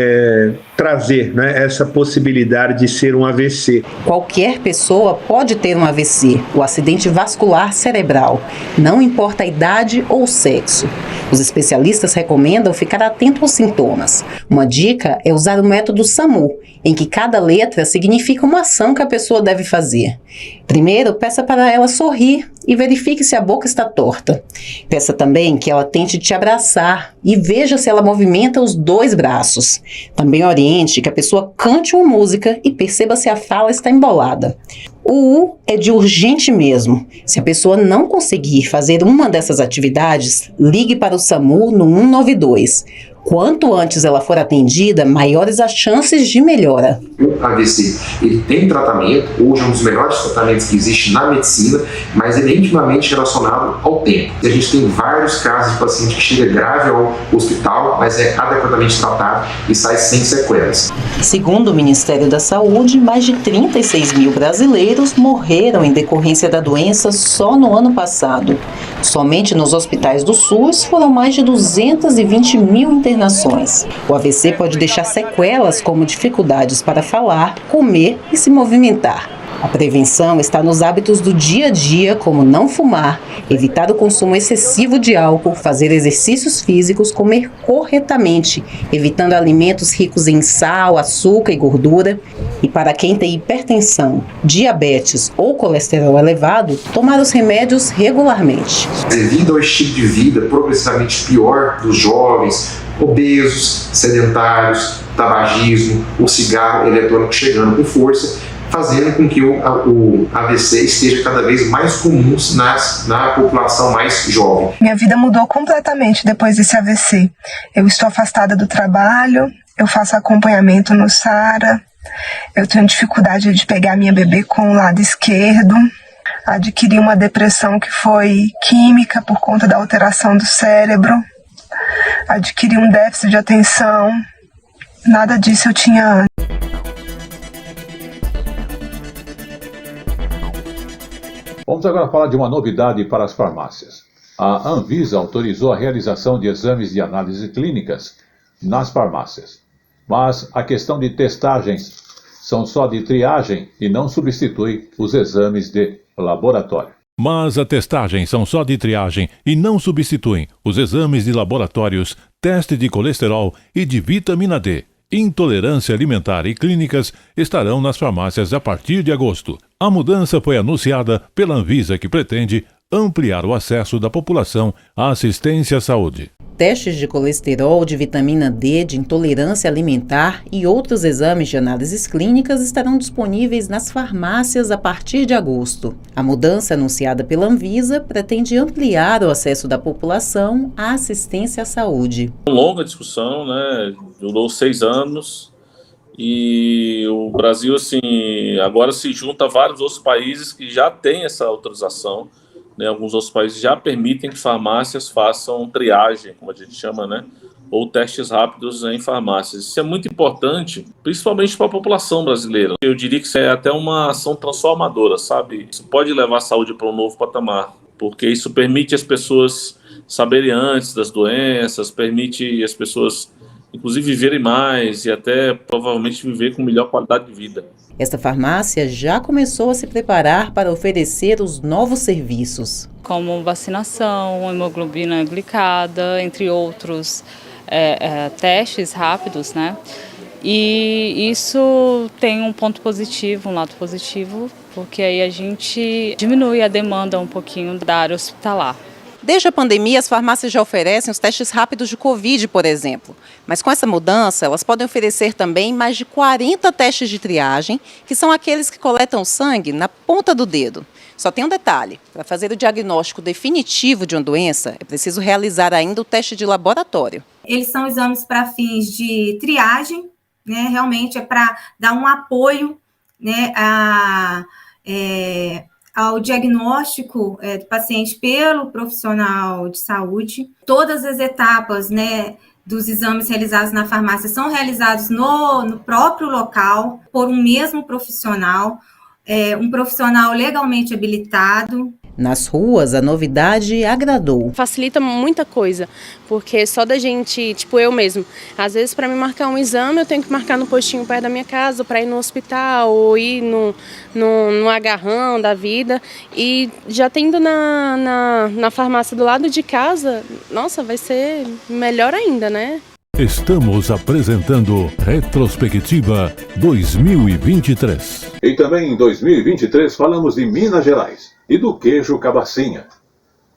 trazer, né, essa possibilidade de ser um AVC. Qualquer pessoa pode ter um AVC, o acidente vascular cerebral, não importa a idade ou o sexo. Os especialistas recomendam ficar atento aos sintomas. Uma dica é usar o método SAMU, em que cada letra significa uma ação que a pessoa deve fazer. Primeiro, peça para ela sorrir e verifique se a boca está torta. Peça também que ela tente te abraçar e veja se ela movimenta os 2 braços. Também oriente que a pessoa cante uma música e perceba se a fala está embolada. O U é de urgente mesmo. Se a pessoa não conseguir fazer uma dessas atividades, ligue para o SAMU no 192. Quanto antes ela for atendida, maiores as chances de melhora. O AVC, ele tem tratamento, hoje é um dos melhores tratamentos que existe na medicina, mas ele é intimamente relacionado ao tempo. A gente tem vários casos de paciente que chega grave ao hospital, mas é adequadamente tratado e sai sem sequelas. Segundo o Ministério da Saúde, mais de 36 mil brasileiros morreram em decorrência da doença só no ano passado. Somente nos hospitais do SUS foram mais de 220 mil internações. O AVC pode deixar sequelas como dificuldades para falar, comer e se movimentar. A prevenção está nos hábitos do dia a dia, como não fumar, evitar o consumo excessivo de álcool, fazer exercícios físicos, comer corretamente, evitando alimentos ricos em sal, açúcar e gordura. E para quem tem hipertensão, diabetes ou colesterol elevado, tomar os remédios regularmente. Devido ao estilo de vida progressivamente pior dos jovens, obesos, sedentários, tabagismo, o cigarro eletrônico chegando com força, fazendo com que o AVC esteja cada vez mais comum na população mais jovem. Minha vida mudou completamente depois desse AVC. Eu estou afastada do trabalho, eu faço acompanhamento no SARA, eu tenho dificuldade de pegar minha bebê com o lado esquerdo, adquiri uma depressão que foi química por conta da alteração do cérebro, adquiri um déficit de atenção, nada disso eu tinha antes. Vamos agora falar de uma novidade para as farmácias. A Anvisa autorizou a realização de exames de análise clínicas nas farmácias. Mas a questão de testagens são só de triagem e não substitui os exames de laboratório. Mas a testagem são só de triagem e não substituem os exames de laboratórios, teste de colesterol e de vitamina D. Intolerância alimentar e clínicas estarão nas farmácias a partir de agosto. A mudança foi anunciada pela Anvisa, que pretende ampliar o acesso da população à assistência à saúde. Testes de colesterol, de vitamina D, de intolerância alimentar e outros exames de análises clínicas estarão disponíveis nas farmácias a partir de agosto. A mudança anunciada pela Anvisa pretende ampliar o acesso da população à assistência à saúde. Longa discussão, né? Durou 6 anos e o Brasil, assim, agora se junta a vários outros países que já têm essa autorização. Né, alguns outros países já permitem que farmácias façam triagem, como a gente chama, né, ou testes rápidos em farmácias. Isso é muito importante, principalmente para a população brasileira. Eu diria que isso é até uma ação transformadora, sabe? Isso pode levar a saúde para um novo patamar, porque isso permite as pessoas saberem antes das doenças, permite as pessoas, inclusive, viverem mais e até provavelmente viver com melhor qualidade de vida. Esta farmácia já começou a se preparar para oferecer os novos serviços. Como vacinação, hemoglobina glicada, entre outros testes rápidos, né? E isso tem um ponto positivo, um lado positivo, porque aí a gente diminui a demanda um pouquinho da área hospitalar. Desde a pandemia, as farmácias já oferecem os testes rápidos de Covid, por exemplo. Mas com essa mudança, elas podem oferecer também mais de 40 testes de triagem, que são aqueles que coletam sangue na ponta do dedo. Só tem um detalhe: para fazer o diagnóstico definitivo de uma doença, é preciso realizar ainda o teste de laboratório. Eles são exames para fins de triagem, né? Realmente é para dar um apoio, né, ao diagnóstico do paciente pelo profissional de saúde. Todas as etapas, né, dos exames realizados na farmácia são realizados no próprio local, por um mesmo profissional, um profissional legalmente habilitado. Nas ruas, a novidade agradou. Facilita muita coisa, porque só da gente, tipo eu mesmo, às vezes para me marcar um exame eu tenho que marcar no postinho perto da minha casa para ir no hospital ou ir no agarrão da vida, e já tendo na farmácia do lado de casa, nossa, vai ser melhor ainda, né? Estamos apresentando Retrospectiva 2023. E também em 2023 falamos de Minas Gerais e do queijo cabacinha.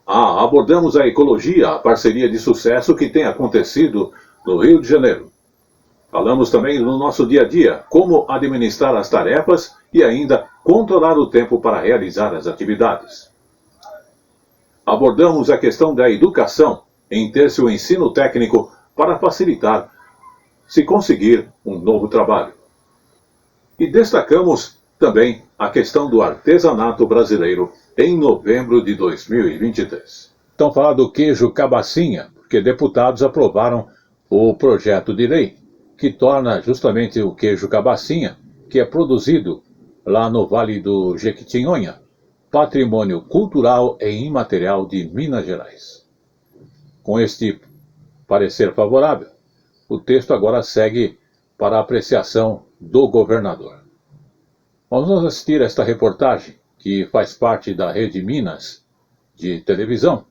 Abordamos a ecologia, a parceria de sucesso que tem acontecido no Rio de Janeiro. Falamos também no nosso dia a dia, como administrar as tarefas e ainda controlar o tempo para realizar as atividades. Abordamos a questão da educação em ter seu ensino técnico para facilitar se conseguir um novo trabalho. E destacamos também a questão do artesanato brasileiro em novembro de 2023. Então, falar do queijo cabacinha, porque deputados aprovaram o projeto de lei que torna justamente o queijo cabacinha, que é produzido lá no Vale do Jequitinhonha, patrimônio cultural e imaterial de Minas Gerais. Com este parecer favorável, o texto agora segue para a apreciação do governador. Vamos assistir a esta reportagem, que faz parte da Rede Minas de televisão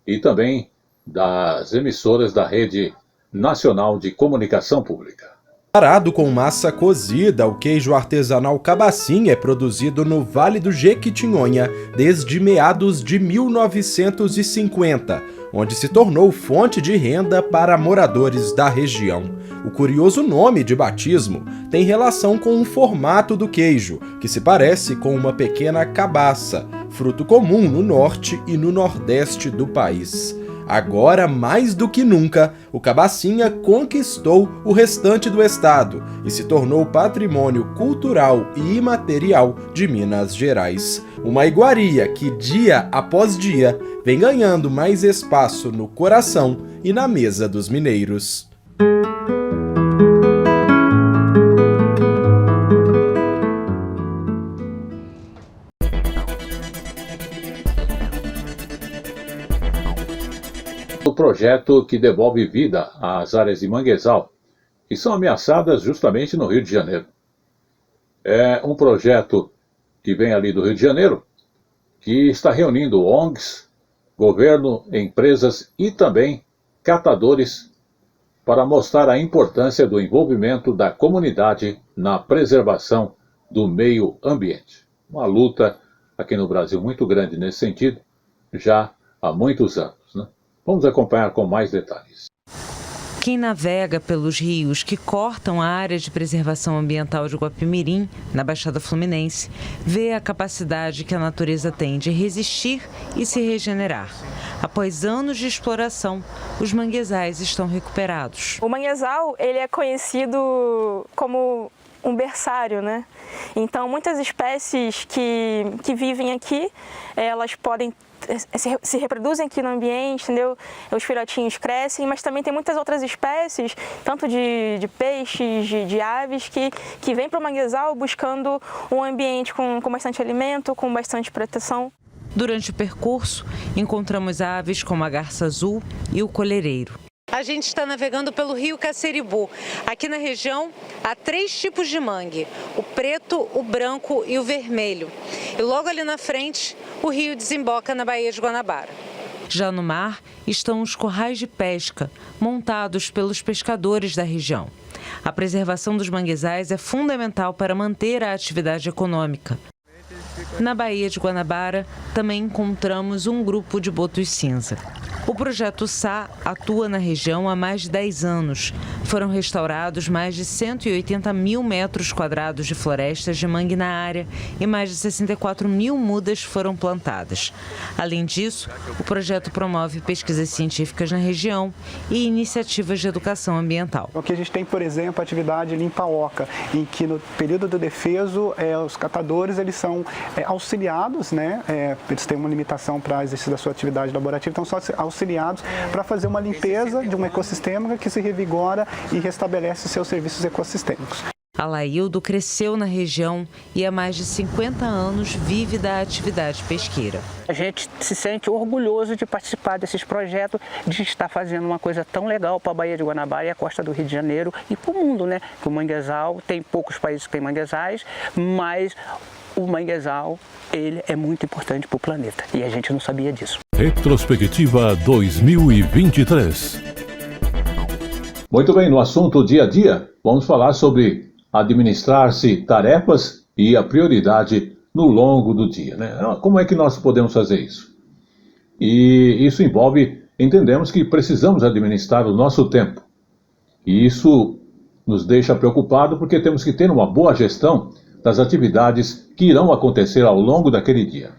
e também das emissoras da Rede Nacional de Comunicação Pública. Preparado com massa cozida, o queijo artesanal cabacinha é produzido no Vale do Jequitinhonha desde meados de 1950, onde se tornou fonte de renda para moradores da região. O curioso nome de batismo tem relação com o formato do queijo, que se parece com uma pequena cabaça, fruto comum no norte e no nordeste do país. Agora, mais do que nunca, o cabacinha conquistou o restante do estado e se tornou patrimônio cultural e imaterial de Minas Gerais. Uma iguaria que, dia após dia, vem ganhando mais espaço no coração e na mesa dos mineiros. O projeto que devolve vida às áreas de manguezal, que são ameaçadas justamente no Rio de Janeiro. É um projeto que vem ali do Rio de Janeiro, que está reunindo ONGs, governo, empresas e também catadores para mostrar a importância do envolvimento da comunidade na preservação do meio ambiente. Uma luta aqui no Brasil muito grande nesse sentido, já há muitos anos, né? Vamos acompanhar com mais detalhes. Quem navega pelos rios que cortam a área de preservação ambiental de Guapimirim, na Baixada Fluminense, vê a capacidade que a natureza tem de resistir e se regenerar. Após anos de exploração, os manguezais estão recuperados. O manguezal, ele é conhecido como um berçário, né? Então, muitas espécies que vivem aqui, elas podem se reproduzem aqui no ambiente, entendeu? Os filhotinhos crescem, mas também tem muitas outras espécies, tanto de peixes, de aves, que vêm para o manguezal buscando um ambiente com bastante alimento, com bastante proteção. Durante o percurso, encontramos aves como a garça azul e o colhereiro. A gente está navegando pelo rio Caceribu. Aqui na região há 3 tipos de mangue, o preto, o branco e o vermelho. E logo ali na frente, o rio desemboca na Baía de Guanabara. Já no mar estão os currais de pesca, montados pelos pescadores da região. A preservação dos manguezais é fundamental para manter a atividade econômica. Na Baía de Guanabara, também encontramos um grupo de botos cinza. O projeto SA atua na região há mais de 10 anos. Foram restaurados mais de 180 mil metros quadrados de florestas de mangue na área e mais de 64 mil mudas foram plantadas. Além disso, o projeto promove pesquisas científicas na região e iniciativas de educação ambiental. Aqui a gente tem, por exemplo, a atividade limpa-oca, em que no período do defeso, os catadores eles são auxiliados, né? Eles têm uma limitação para exercer a sua atividade laborativa, então são auxiliados para fazer uma limpeza de um ecossistema que se revigora e restabelece seus serviços ecossistêmicos. Alaildo cresceu na região e há mais de 50 anos vive da atividade pesqueira. A gente se sente orgulhoso de participar desses projetos, de estar fazendo uma coisa tão legal para a Baía de Guanabara e a costa do Rio de Janeiro e para o mundo, né? Que o manguezal, tem poucos países que têm manguezais, mas o manguezal, ele é muito importante para o planeta e a gente não sabia disso. Retrospectiva 2023. Muito bem, no assunto dia a dia, vamos falar sobre administrar-se tarefas e a prioridade no longo do dia, né? Como é que nós podemos fazer isso? E isso envolve, entendemos que precisamos administrar o nosso tempo. E isso nos deixa preocupados porque temos que ter uma boa gestão das atividades que irão acontecer ao longo daquele dia.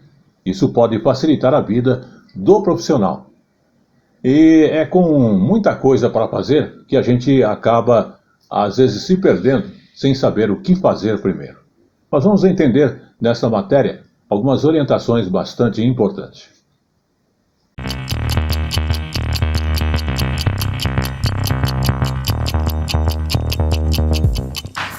Isso pode facilitar a vida do profissional. E é com muita coisa para fazer que a gente acaba, às vezes, se perdendo sem saber o que fazer primeiro. Nós vamos entender nessa matéria algumas orientações bastante importantes.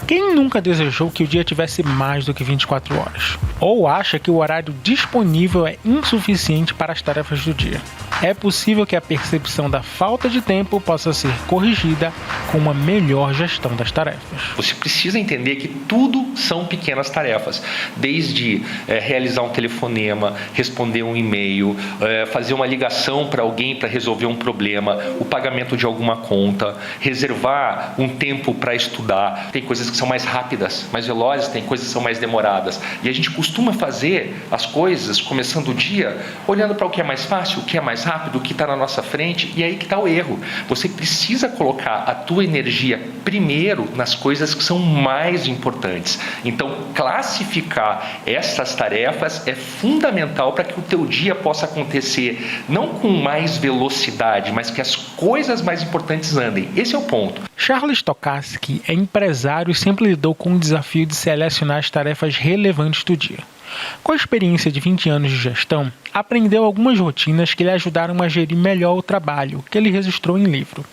Quem nunca desejou que o dia tivesse mais do que 24 horas? Ou acha que o horário disponível é insuficiente para as tarefas do dia? É possível que a percepção da falta de tempo possa ser corrigida com uma melhor gestão das tarefas. Você precisa entender que tudo são pequenas tarefas, desde realizar um telefonema, responder um e-mail, fazer uma ligação para alguém para resolver um problema, o pagamento de alguma conta, reservar um tempo para estudar. Tem coisas que são mais rápidas, mais velozes, tem coisas que são mais demoradas. E a gente costuma fazer as coisas, começando o dia, olhando para o que é mais fácil, o que é mais rápido, o que está na nossa frente, e aí que está o erro. Você precisa colocar a tua energia primeiro nas coisas que são mais importantes. Então, classificar essas tarefas é fundamental para que o teu dia possa acontecer não com mais velocidade, mas que as coisas mais importantes andem. Esse é o ponto. Charles Tokarski é empresário e sempre lidou com o desafio de selecionar as tarefas relevantes do dia. Com a experiência de 20 anos de gestão, aprendeu algumas rotinas que lhe ajudaram a gerir melhor o trabalho, que ele registrou em livro.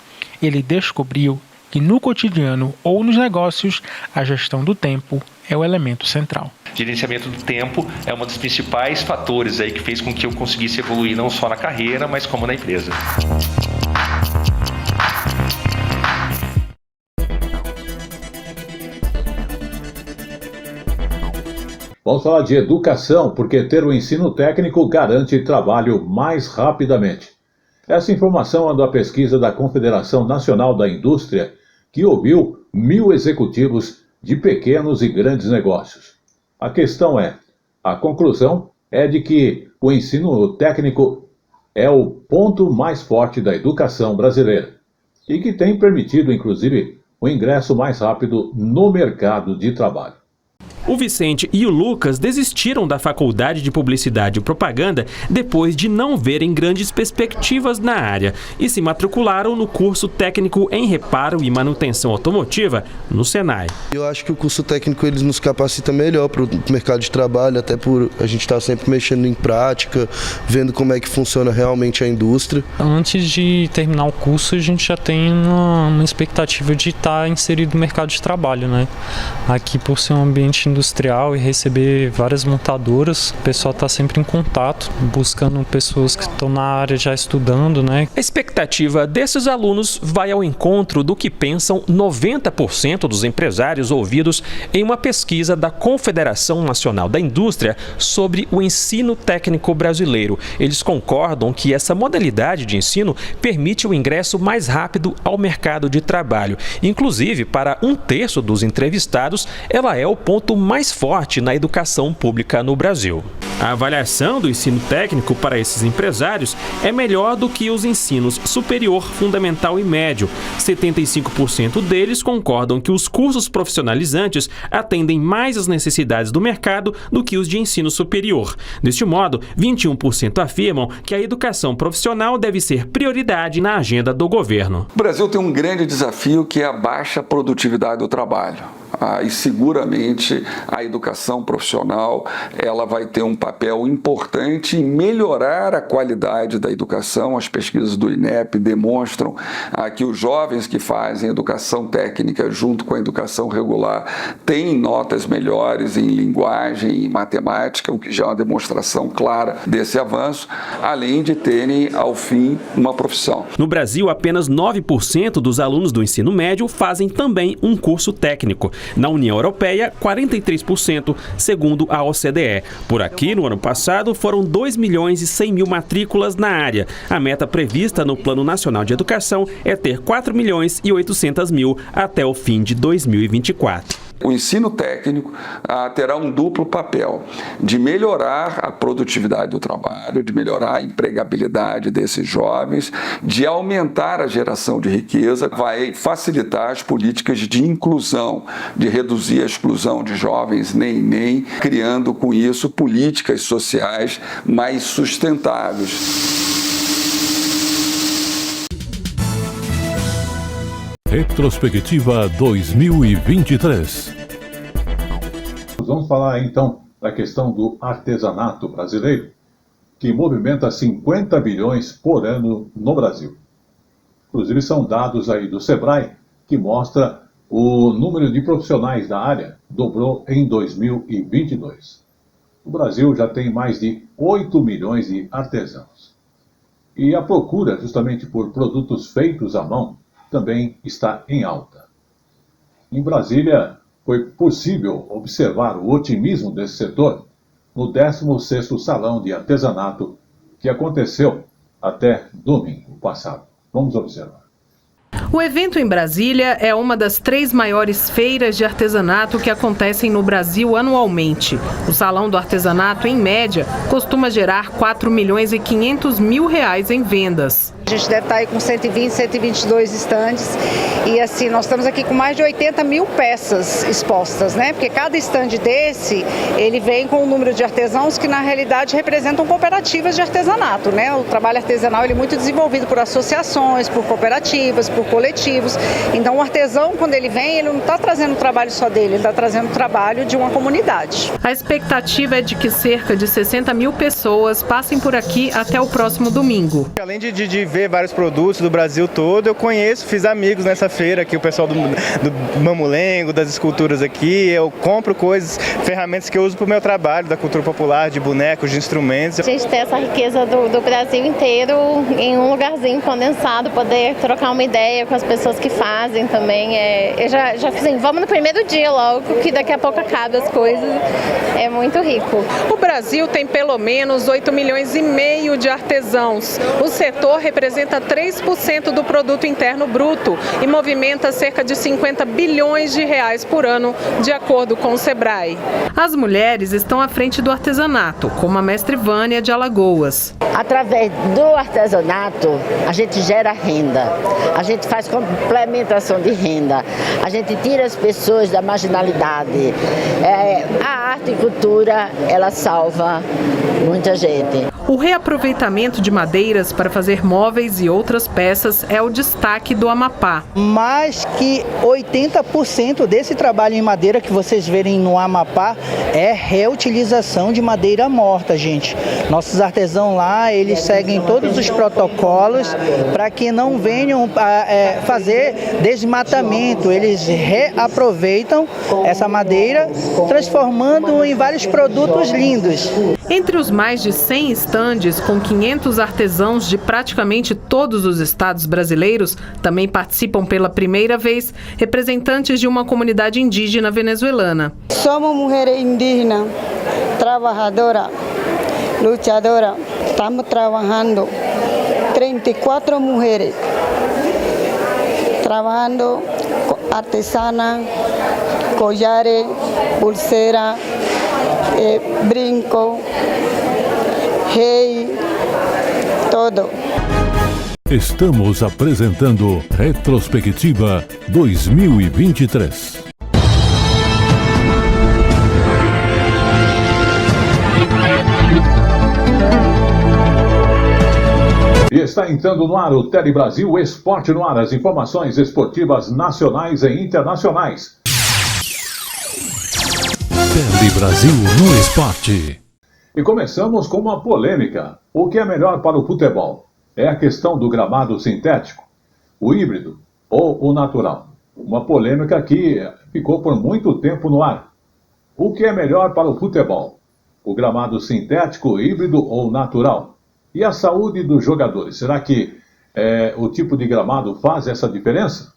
Ele descobriu que no cotidiano ou nos negócios, a gestão do tempo é o elemento central. Gerenciamento do tempo é um dos principais fatores aí que fez com que eu conseguisse evoluir não só na carreira, mas como na empresa. Vamos falar de educação, porque ter o ensino técnico garante trabalho mais rapidamente. Essa informação é da pesquisa da Confederação Nacional da Indústria, que ouviu 1.000 executivos de pequenos e grandes negócios. A questão é, a conclusão é de que o ensino técnico é o ponto mais forte da educação brasileira e que tem permitido, inclusive, o ingresso mais rápido no mercado de trabalho. O Vicente e o Lucas desistiram da faculdade de Publicidade e Propaganda depois de não verem grandes perspectivas na área e se matricularam no curso técnico em reparo e manutenção automotiva no Senai. Eu acho que o curso técnico eles nos capacita melhor para o mercado de trabalho, até por a gente estar sempre mexendo em prática, vendo como é que funciona realmente a indústria. Antes de terminar o curso, a gente já tem uma expectativa de estar inserido no mercado de trabalho, né? Aqui, por ser um ambiente industrial e receber várias montadoras, o pessoal está sempre em contato, buscando pessoas que estão na área já estudando, né? A expectativa desses alunos vai ao encontro do que pensam 90% dos empresários ouvidos em uma pesquisa da Confederação Nacional da Indústria sobre o ensino técnico brasileiro. Eles concordam que essa modalidade de ensino permite o ingresso mais rápido ao mercado de trabalho. Inclusive, para 1/3 dos entrevistados, ela é o ponto mais forte na educação pública no Brasil. A avaliação do ensino técnico para esses empresários é melhor do que os ensinos superior, fundamental e médio. 75% deles concordam que os cursos profissionalizantes atendem mais às necessidades do mercado do que os de ensino superior. Deste modo, 21% afirmam que a educação profissional deve ser prioridade na agenda do governo. O Brasil tem um grande desafio que é a baixa produtividade do trabalho. e seguramente a educação profissional ela vai ter um papel importante em melhorar a qualidade da educação. As pesquisas do INEP demonstram que os jovens que fazem educação técnica junto com a educação regular têm notas melhores em linguagem e matemática, o que já é uma demonstração clara desse avanço, além de terem, ao fim, uma profissão. No Brasil, apenas 9% dos alunos do ensino médio fazem também um curso técnico. Na União Europeia, 43%, segundo a OCDE. Por aqui, no ano passado, foram 2.100.000 matrículas na área. A meta prevista no Plano Nacional de Educação é ter 4.800.000 até o fim de 2024. O ensino técnico terá um duplo papel de melhorar a produtividade do trabalho, de melhorar a empregabilidade desses jovens, de aumentar a geração de riqueza, vai facilitar as políticas de inclusão, de reduzir a exclusão de jovens nem, criando com isso políticas sociais mais sustentáveis. Retrospectiva 2023. Vamos falar então da questão do artesanato brasileiro, que movimenta 50 bilhões por ano no Brasil. Inclusive são dados aí do Sebrae que mostra o número de profissionais da área dobrou em 2022. O Brasil já tem mais de 8 milhões de artesãos. E a procura justamente por produtos feitos à mão também está em alta. Em Brasília, foi possível observar o otimismo desse setor no 16º Salão de Artesanato, que aconteceu até domingo passado. Vamos observar. O evento em Brasília é uma das 3 maiores feiras de artesanato que acontecem no Brasil anualmente. O Salão do Artesanato, em média, costuma gerar R$4.500.000 em vendas. A gente deve estar aí com 120, 122 estandes e assim, nós estamos aqui com mais de 80 mil peças expostas, né? Porque cada estande desse, ele vem com um número de artesãos que na realidade representam cooperativas de artesanato, né? O trabalho artesanal ele é muito desenvolvido por associações, por cooperativas, por coletivos. Então o artesão, quando ele vem, ele não está trazendo o trabalho só dele, ele está trazendo o trabalho de uma comunidade. A expectativa é de que cerca de 60 mil pessoas passem por aqui até o próximo domingo. Além de ver vários produtos do Brasil todo, eu fiz amigos nessa feira aqui, o pessoal do mamulengo, das esculturas aqui, eu compro coisas, ferramentas que eu uso para o meu trabalho, da cultura popular, de bonecos, de instrumentos. A gente tem essa riqueza do Brasil inteiro em um lugarzinho condensado, poder trocar uma ideia com as pessoas que fazem também. Eu já fiz assim, vamos no primeiro dia logo, que daqui a pouco acaba as coisas, é muito rico. O Brasil tem pelo menos 8,5 milhões de artesãos. O setor representa 3% do produto interno bruto e movimenta cerca de 50 bilhões de reais por ano, de acordo com o Sebrae. As mulheres estão à frente do artesanato, como a mestre Vânia de Alagoas. Através do artesanato, a gente gera renda, a gente faz complementação de renda, a gente tira as pessoas da marginalidade. A arte e cultura, ela salva muita gente. O reaproveitamento de madeiras para fazer móveis e outras peças é o destaque do Amapá. Mais que 80% desse trabalho em madeira que vocês verem no Amapá é reutilização de madeira morta, gente. Nossos artesãos lá, eles seguem todos os protocolos para que não venham fazer desmatamento. Eles reaproveitam essa madeira, transformando em vários produtos lindos. Entre os mais de 100 estandes, com 500 artesãos de praticamente todos os estados brasileiros, também participam pela primeira vez representantes de uma comunidade indígena venezuelana. Somos mulheres indígenas, trabalhadoras, luchadoras. Estamos trabalhando, 34 mulheres, trabalhando artesana, collares, pulsera, brinco, rei, todo. Estamos apresentando Retrospectiva 2023. E está entrando no ar o Tele Brasil Esporte no ar, as informações esportivas nacionais e internacionais. Tele Brasil no Esporte. E começamos com uma polêmica. O que é melhor para o futebol? É a questão do gramado sintético, o híbrido ou o natural? Uma polêmica que ficou por muito tempo no ar. O que é melhor para o futebol? O gramado sintético, híbrido ou natural? E a saúde dos jogadores? Será que o tipo de gramado faz essa diferença?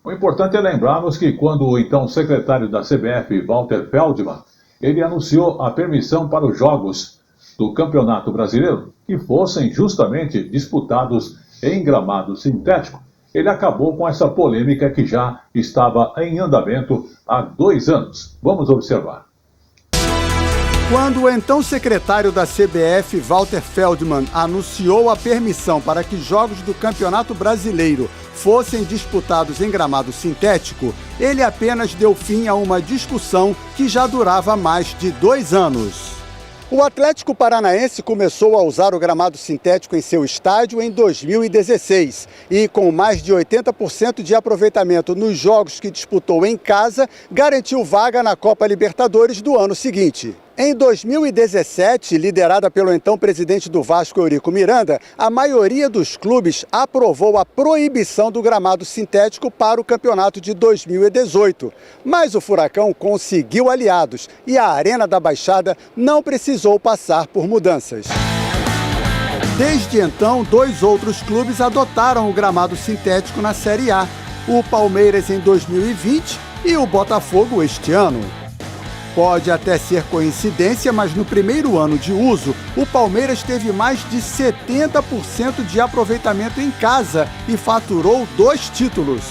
O importante é lembrarmos que quando o então secretário da CBF, Walter Feldmann, ele anunciou a permissão para os jogos do Campeonato Brasileiro que fossem justamente disputados em gramado sintético, ele acabou com essa polêmica que já estava em andamento há 2 anos. Vamos observar. Quando o então secretário da CBF, Walter Feldmann, anunciou a permissão para que jogos do Campeonato Brasileiro fossem disputados em gramado sintético, ele apenas deu fim a uma discussão que já durava mais de 2 anos. O Atlético Paranaense começou a usar o gramado sintético em seu estádio em 2016 e, com mais de 80% de aproveitamento nos jogos que disputou em casa, garantiu vaga na Copa Libertadores do ano seguinte. Em 2017, liderada pelo então presidente do Vasco, Eurico Miranda, a maioria dos clubes aprovou a proibição do gramado sintético para o campeonato de 2018. Mas o Furacão conseguiu aliados e a Arena da Baixada não precisou passar por mudanças. Desde então, 2 outros clubes adotaram o gramado sintético na Série A, o Palmeiras em 2020 e o Botafogo este ano. Pode até ser coincidência, mas no primeiro ano de uso, o Palmeiras teve mais de 70% de aproveitamento em casa e faturou 2 títulos.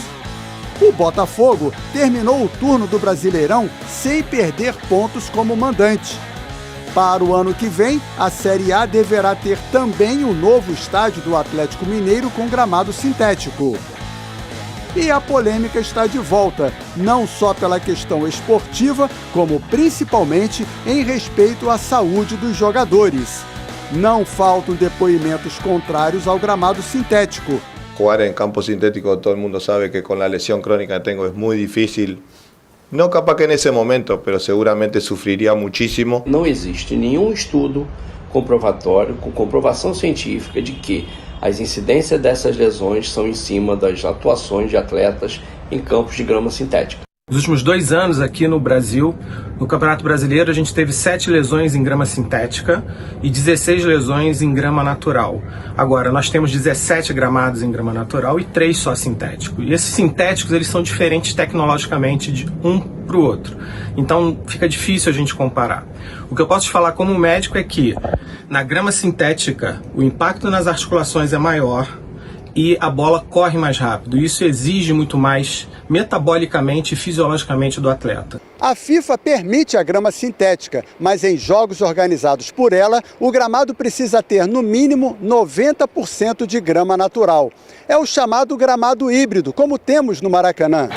O Botafogo terminou o turno do Brasileirão sem perder pontos como mandante. Para o ano que vem, a Série A deverá ter também o novo estádio do Atlético Mineiro com gramado sintético. E a polêmica está de volta, não só pela questão esportiva, como principalmente em respeito à saúde dos jogadores. Não faltam depoimentos contrários ao gramado sintético. Jugar en campo sintético, todo el mundo sabe que con la lesión crónica que tengo es muy difícil. No capaz que en ese momento, pero seguramente sufriría muchísimo. Não existe nenhum estudo comprovatório, com comprovação científica de que as incidências dessas lesões são em cima das atuações de atletas em campos de grama sintética. Nos últimos 2 anos aqui no Brasil, no Campeonato Brasileiro, a gente teve 7 lesões em grama sintética e 16 lesões em grama natural. Agora, nós temos 17 gramados em grama natural e 3 só sintéticos. E esses sintéticos, eles são diferentes tecnologicamente de um para o outro. Então, fica difícil a gente comparar. O que eu posso te falar como médico é que, na grama sintética, o impacto nas articulações é maior e a bola corre mais rápido. Isso exige muito mais metabolicamente e fisiologicamente do atleta. A FIFA permite a grama sintética, mas em jogos organizados por ela, o gramado precisa ter no mínimo 90% de grama natural. É o chamado gramado híbrido, como temos no Maracanã.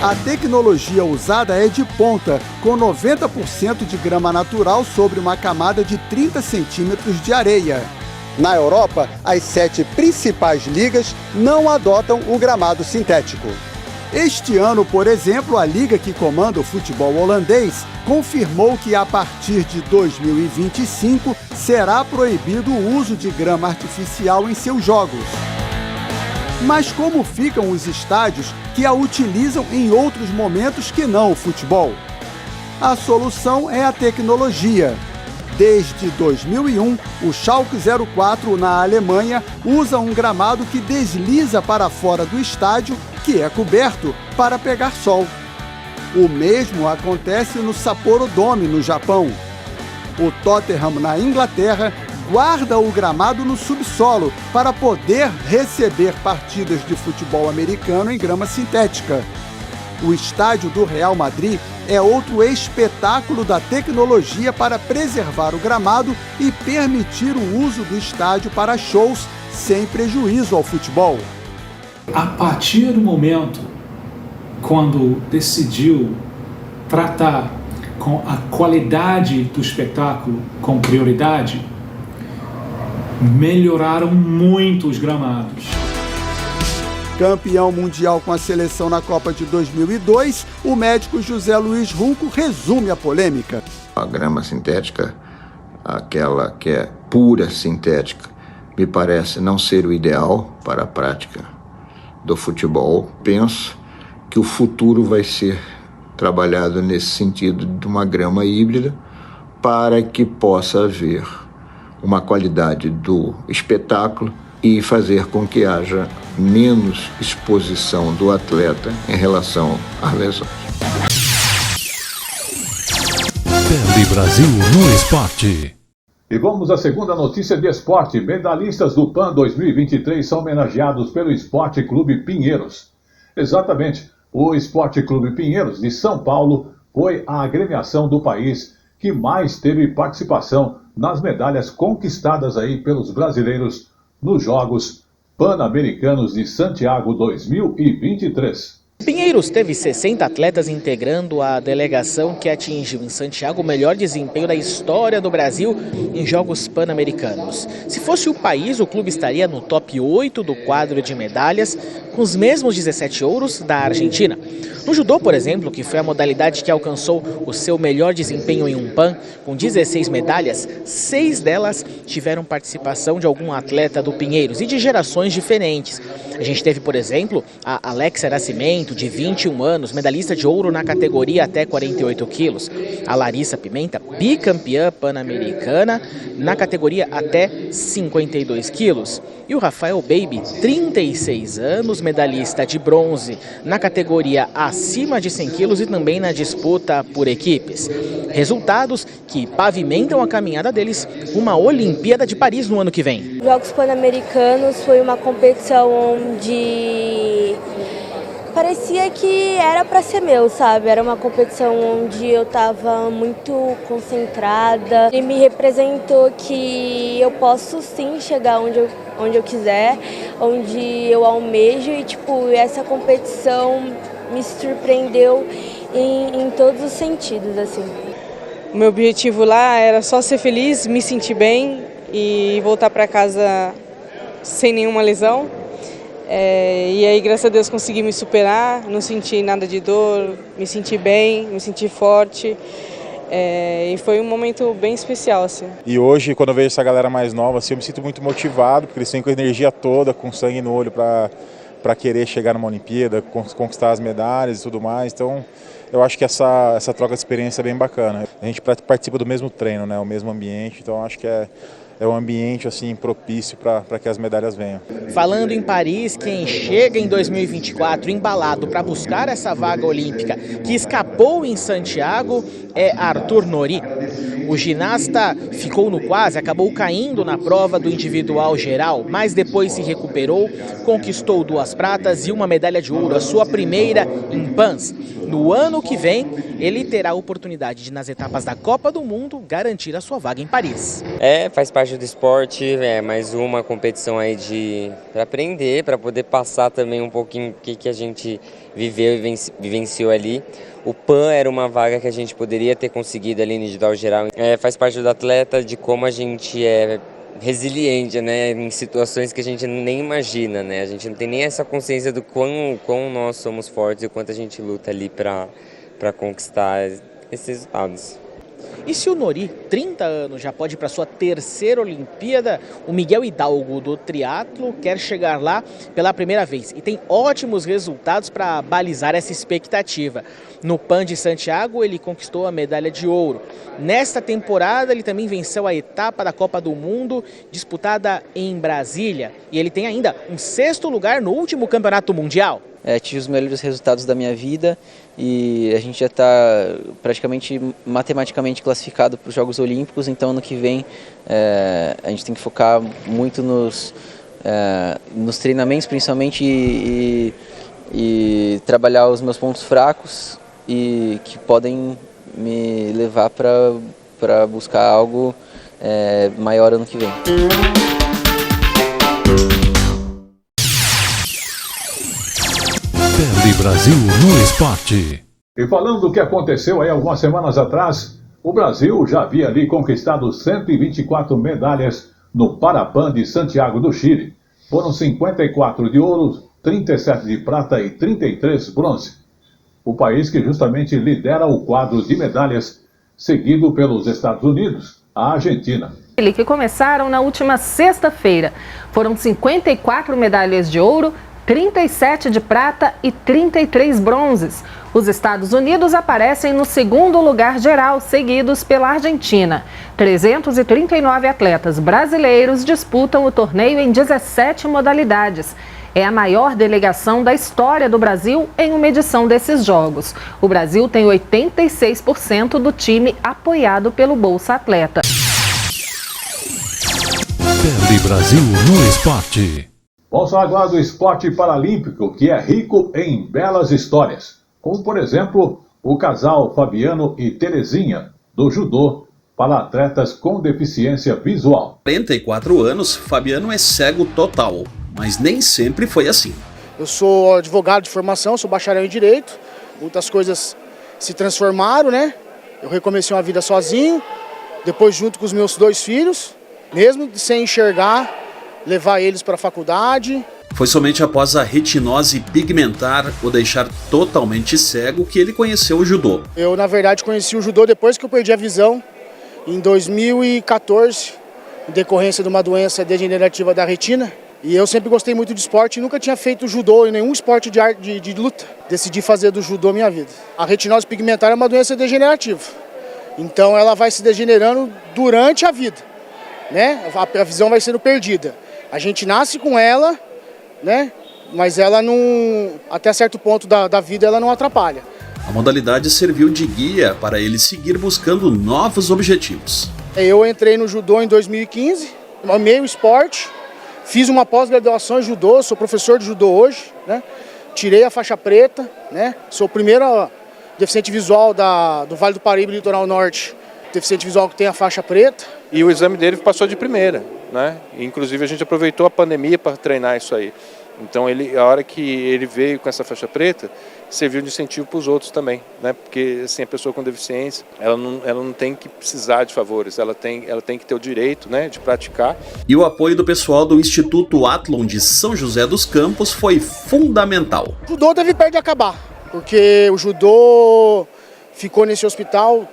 A tecnologia usada é de ponta, com 90% de grama natural sobre uma camada de 30 centímetros de areia. Na Europa, as 7 principais ligas não adotam o gramado sintético. Este ano, por exemplo, a liga que comanda o futebol holandês confirmou que a partir de 2025 será proibido o uso de grama artificial em seus jogos. Mas como ficam os estádios que a utilizam em outros momentos que não o futebol? A solução é a tecnologia. Desde 2001, o Schalke 04 na Alemanha usa um gramado que desliza para fora do estádio, que é coberto, para pegar sol. O mesmo acontece no Sapporo Dome, no Japão. O Tottenham, na Inglaterra, guarda o gramado no subsolo para poder receber partidas de futebol americano em grama sintética. O estádio do Real Madrid é outro espetáculo da tecnologia para preservar o gramado e permitir o uso do estádio para shows sem prejuízo ao futebol. A partir do momento quando decidiu tratar com a qualidade do espetáculo com prioridade, melhoraram muito os gramados. Campeão mundial com a seleção na Copa de 2002, o médico José Luiz Runco resume a polêmica. A grama sintética, aquela que é pura sintética, me parece não ser o ideal para a prática do futebol. Penso que o futuro vai ser trabalhado nesse sentido de uma grama híbrida para que possa haver uma qualidade do espetáculo e fazer com que haja menos exposição do atleta em relação às lesões. Tele Brasil no esporte. E vamos à segunda notícia de esporte. Medalhistas do PAN 2023 são homenageados pelo Esporte Clube Pinheiros. Exatamente, o Esporte Clube Pinheiros de São Paulo foi a agremiação do país que mais teve participação nas medalhas conquistadas aí pelos brasileiros nos Jogos Pan-Americanos de Santiago 2023. Pinheiros teve 60 atletas integrando a delegação que atingiu em Santiago o melhor desempenho da história do Brasil em Jogos Pan-Americanos. Se fosse o país, o clube estaria no top 8 do quadro de medalhas, com os mesmos 17 ouros da Argentina. No judô, por exemplo, que foi a modalidade que alcançou o seu melhor desempenho em um PAN, com 16 medalhas, 6 delas tiveram participação de algum atleta do Pinheiros e de gerações diferentes. A gente teve, por exemplo, a Alexa Nascimento, de 21 anos, medalhista de ouro na categoria até 48 quilos. A Larissa Pimenta, bicampeã pan-americana na categoria até 52 quilos. E o Rafael Baby, 36 anos, medalhista de bronze na categoria acima de 100 quilos e também na disputa por equipes. Resultados que pavimentam a caminhada deles rumo à Olimpíada de Paris no ano que vem. Jogos Pan-Americanos foi uma competição onde parecia que era para ser meu, sabe? Era uma competição onde eu estava muito concentrada e me representou que eu posso sim chegar onde eu quiser, onde eu almejo e essa competição me surpreendeu em todos os sentidos, assim. O meu objetivo lá era só ser feliz, me sentir bem e voltar para casa sem nenhuma lesão. E aí, graças a Deus, consegui me superar, não senti nada de dor, me senti bem, me senti forte. E foi um momento bem especial, assim. E hoje, quando eu vejo essa galera mais nova, assim, eu me sinto muito motivado, porque eles têm com a energia toda, com sangue no olho para querer chegar numa Olimpíada, conquistar as medalhas e tudo mais. Então, eu acho que essa troca de experiência é bem bacana. A gente participa do mesmo treino, né, o mesmo ambiente, então acho que é um ambiente assim propício para que as medalhas venham. Falando em Paris, quem chega em 2024 embalado para buscar essa vaga olímpica que escapou em Santiago é Arthur Nori. O ginasta ficou no quase, acabou caindo na prova do individual geral, mas depois se recuperou, conquistou 2 pratas e uma medalha de ouro, a sua primeira em PANs. No ano que vem, ele terá a oportunidade de, nas etapas da Copa do Mundo, garantir a sua vaga em Paris. Faz parte do esporte, é mais uma competição aí para aprender, para poder passar também um pouquinho o que a gente viveu e vivenciou ali. O PAN era uma vaga que a gente poderia ter conseguido ali no individual geral. Faz parte do atleta, de como a gente é resiliente, né, em situações que a gente nem imagina, né? A gente não tem nem essa consciência do quão nós somos fortes e o quanto a gente luta ali para conquistar esses resultados. E se o Nori, 30 anos, já pode ir para sua 3ª Olimpíada, o Miguel Hidalgo do triatlo quer chegar lá pela primeira vez e tem ótimos resultados para balizar essa expectativa. No PAN de Santiago, ele conquistou a medalha de ouro. Nesta temporada, ele também venceu a etapa da Copa do Mundo, disputada em Brasília. E ele tem ainda um 6º lugar no último campeonato mundial. Tive os melhores resultados da minha vida e a gente já está praticamente matematicamente classificado para os Jogos Olímpicos, então ano que vem a gente tem que focar muito nos treinamentos principalmente e trabalhar os meus pontos fracos e que podem me levar para buscar algo maior ano que vem. Tele Brasil no esporte. E falando do que aconteceu aí algumas semanas atrás, o Brasil já havia ali conquistado 124 medalhas no Parapan de Santiago do Chile. Foram 54 de ouro, 37 de prata e 33 bronze. O país que justamente lidera o quadro de medalhas, seguido pelos Estados Unidos, a Argentina. Que começaram na última sexta-feira. Foram 54 medalhas de ouro, 37 de prata e 33 bronzes. Os Estados Unidos aparecem no segundo lugar geral, seguidos pela Argentina. 339 atletas brasileiros disputam o torneio em 17 modalidades. É a maior delegação da história do Brasil em uma edição desses jogos. O Brasil tem 86% do time apoiado pelo Bolsa Atleta. Tele Brasil no esporte. Vamos falar agora do esporte paralímpico, que é rico em belas histórias. Como, por exemplo, o casal Fabiano e Terezinha, do judô, para atletas com deficiência visual. 44 anos, Fabiano é cego total, mas nem sempre foi assim. Eu sou advogado de formação, sou bacharel em Direito, muitas coisas se transformaram, né? Eu recomecei uma vida sozinho, depois junto com os meus 2 filhos, mesmo sem enxergar, levar eles para a faculdade. Foi somente após a retinose pigmentar o deixar totalmente cego que ele conheceu o judô. Eu, na verdade, conheci o judô depois que eu perdi a visão, em 2014, em decorrência de uma doença degenerativa da retina. E eu sempre gostei muito de esporte e nunca tinha feito judô em nenhum esporte de luta. Decidi fazer do judô minha vida. A retinose pigmentar é uma doença degenerativa. Então ela vai se degenerando durante a vida, né? A visão vai sendo perdida. A gente nasce com ela, né? Mas ela não, até certo ponto da vida ela não atrapalha. A modalidade serviu de guia para ele seguir buscando novos objetivos. Eu entrei no judô em 2015, amei o esporte, fiz uma pós-graduação em judô, sou professor de judô hoje, né? Tirei a faixa preta, né? Sou o primeiro deficiente visual do Vale do Paraíba, Litoral Norte, deficiente visual que tem a faixa preta. E o exame dele passou de primeira, né? Inclusive a gente aproveitou a pandemia para treinar isso aí. Então a hora que ele veio com essa faixa preta, serviu de incentivo para os outros também, né? Porque assim, a pessoa com deficiência, ela não tem que precisar de favores, ela tem que ter o direito, né, de praticar. E o apoio do pessoal do Instituto Athlon de São José dos Campos foi fundamental. O judô teve perto de acabar, porque o judô ficou nesse hospital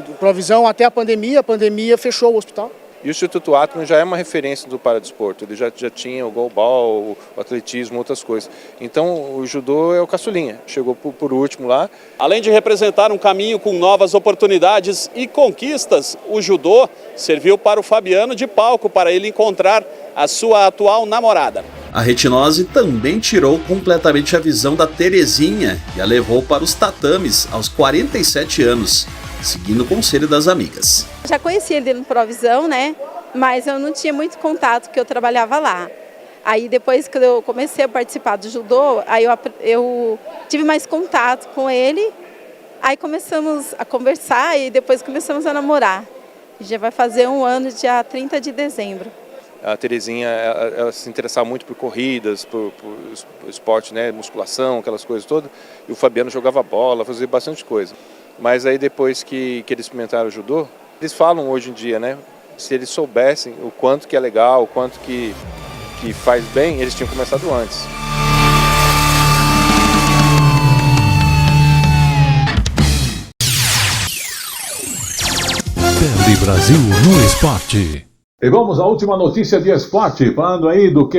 de provisão até a pandemia fechou o hospital. E o Instituto Athlon já é uma referência do paradesporto, ele já tinha o goalball, o atletismo, outras coisas. Então o judô é o caçulinha, chegou por último lá. Além de representar um caminho com novas oportunidades e conquistas, o judô serviu para o Fabiano de palco para ele encontrar a sua atual namorada. A retinose também tirou completamente a visão da Terezinha e a levou para os tatames aos 47 anos. Seguindo o conselho das amigas. Já conhecia ele no Provisão, né? Mas eu não tinha muito contato, porque eu trabalhava lá. Aí depois que eu comecei a participar do judô, aí eu tive mais contato com ele. Aí começamos a conversar e depois começamos a namorar. Já vai fazer 1 ano, dia 30 de dezembro. A Terezinha ela se interessava muito por corridas, por esporte, né? Musculação, aquelas coisas todas. E o Fabiano jogava bola, fazia bastante coisa. Mas aí depois que eles experimentaram o judô, eles falam hoje em dia, né? Se eles soubessem o quanto que é legal, o quanto que faz bem, eles tinham começado antes. Tele Brasil no esporte. E vamos à última notícia de esporte, falando aí do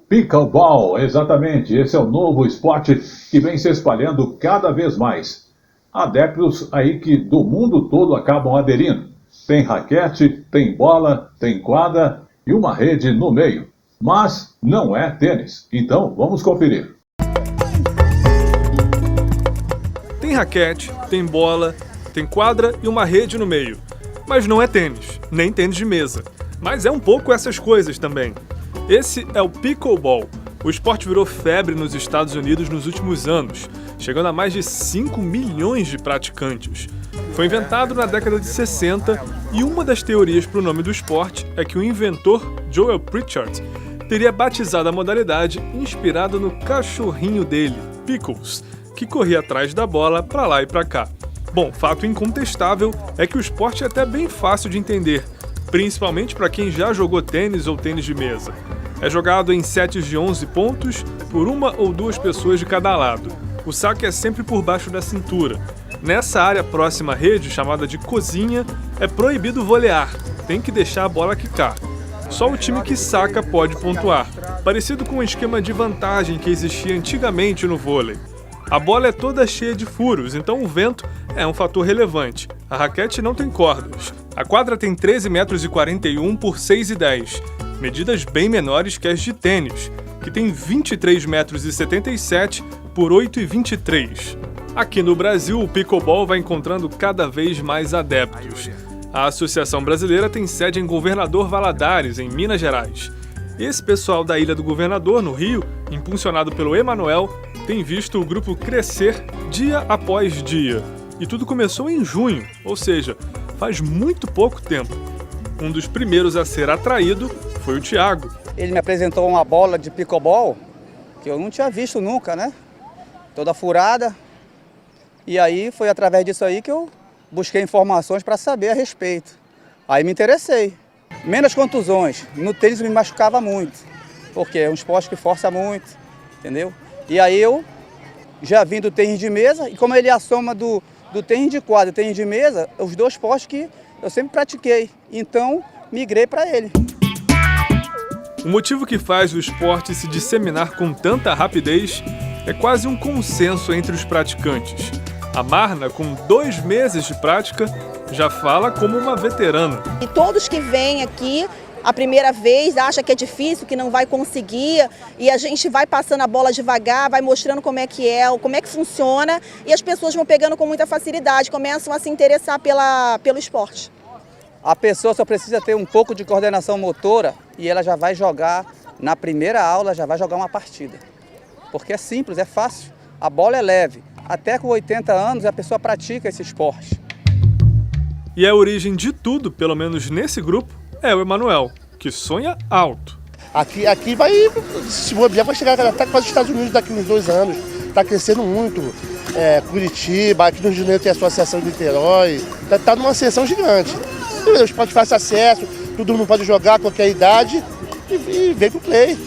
pickleball, exatamente. Esse é o novo esporte que vem se espalhando cada vez mais. Adeptos aí que do mundo todo acabam aderindo. Tem raquete, tem bola, tem quadra e uma rede no meio. Mas não é tênis. Então vamos conferir. Tem raquete, tem bola, tem quadra e uma rede no meio. Mas não é tênis, nem tênis de mesa. Mas é um pouco essas coisas também. Esse é o pickleball. O esporte virou febre nos Estados Unidos nos últimos anos, chegando a mais de 5 milhões de praticantes. Foi inventado na década de 60 e uma das teorias para o nome do esporte é que o inventor, Joel Pritchard, teria batizado a modalidade inspirado no cachorrinho dele, Pickles, que corria atrás da bola para lá e para cá. Bom, fato incontestável é que o esporte é até bem fácil de entender, principalmente para quem já jogou tênis ou tênis de mesa. É jogado em sets de 11 pontos por uma ou duas pessoas de cada lado. O saque é sempre por baixo da cintura. Nessa área próxima à rede, chamada de cozinha, é proibido volear, tem que deixar a bola quicar. Só o time que saca pode pontuar, parecido com o esquema de vantagem que existia antigamente no vôlei. A bola é toda cheia de furos, então o vento é um fator relevante. A raquete não tem cordas. A quadra tem 13,41 m por 6,10 m, medidas bem menores que as de tênis, que tem 23,77 m por 8,23 m. Aqui no Brasil, o pickleball vai encontrando cada vez mais adeptos. A Associação Brasileira tem sede em Governador Valadares, em Minas Gerais. Esse pessoal da Ilha do Governador, no Rio, impulsionado pelo Emanuel, tem visto o grupo crescer dia após dia. E tudo começou em junho, ou seja, faz muito pouco tempo. Um dos primeiros a ser atraído foi o Thiago. Ele me apresentou uma bola de pickleball que eu não tinha visto nunca, né? Toda furada. E aí foi através disso aí que eu busquei informações para saber a respeito. Aí me interessei. Menos contusões. No tênis me machucava muito, porque é um esporte que força muito, entendeu? E aí eu já vim do tênis de mesa, e como ele é a soma do tênis de quadra e tênis de mesa, os dois esportes que eu sempre pratiquei. Então, migrei para ele. O motivo que faz o esporte se disseminar com tanta rapidez é quase um consenso entre os praticantes. A Marna, com 2 meses de prática, já fala como uma veterana. E todos que vêm aqui a primeira vez acham que é difícil, que não vai conseguir, e a gente vai passando a bola devagar, vai mostrando como é que funciona, e as pessoas vão pegando com muita facilidade, começam a se interessar pelo esporte. A pessoa só precisa ter um pouco de coordenação motora e ela já vai jogar, na primeira aula, já vai jogar uma partida. Porque é simples, é fácil, a bola é leve. Até com 80 anos a pessoa pratica esse esporte. E a origem de tudo, pelo menos nesse grupo, é o Emanuel, que sonha alto. Aqui vai, se bobear, vai chegar até quase os Estados Unidos daqui uns 2 anos. Está crescendo muito. Curitiba, aqui no Rio de Janeiro tem a Associação de Niterói. Está numa ascensão gigante. O esporte faz acesso, todo mundo pode jogar a qualquer idade e vem pro play.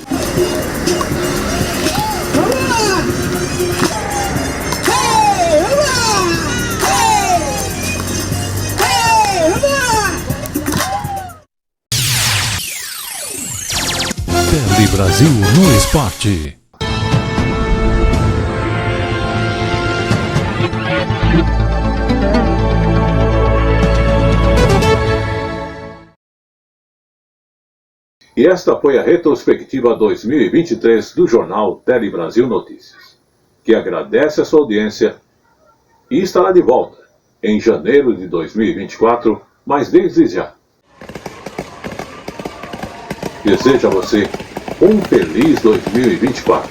Tele Brasil no Esporte. E esta foi a retrospectiva 2023 do jornal Tele Brasil Notícias, que agradece a sua audiência e estará de volta em janeiro de 2024, mas desde já desejo a você um feliz 2024,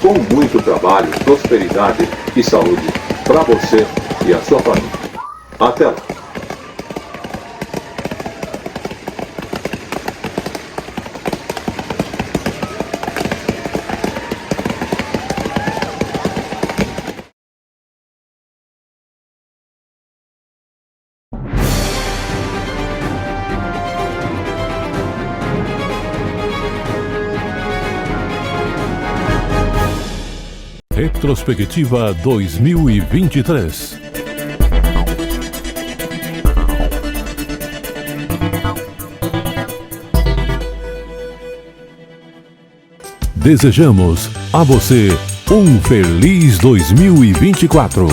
com muito trabalho, prosperidade e saúde para você e a sua família. Até lá! Retrospectiva 2023. Desejamos a você um feliz 2024.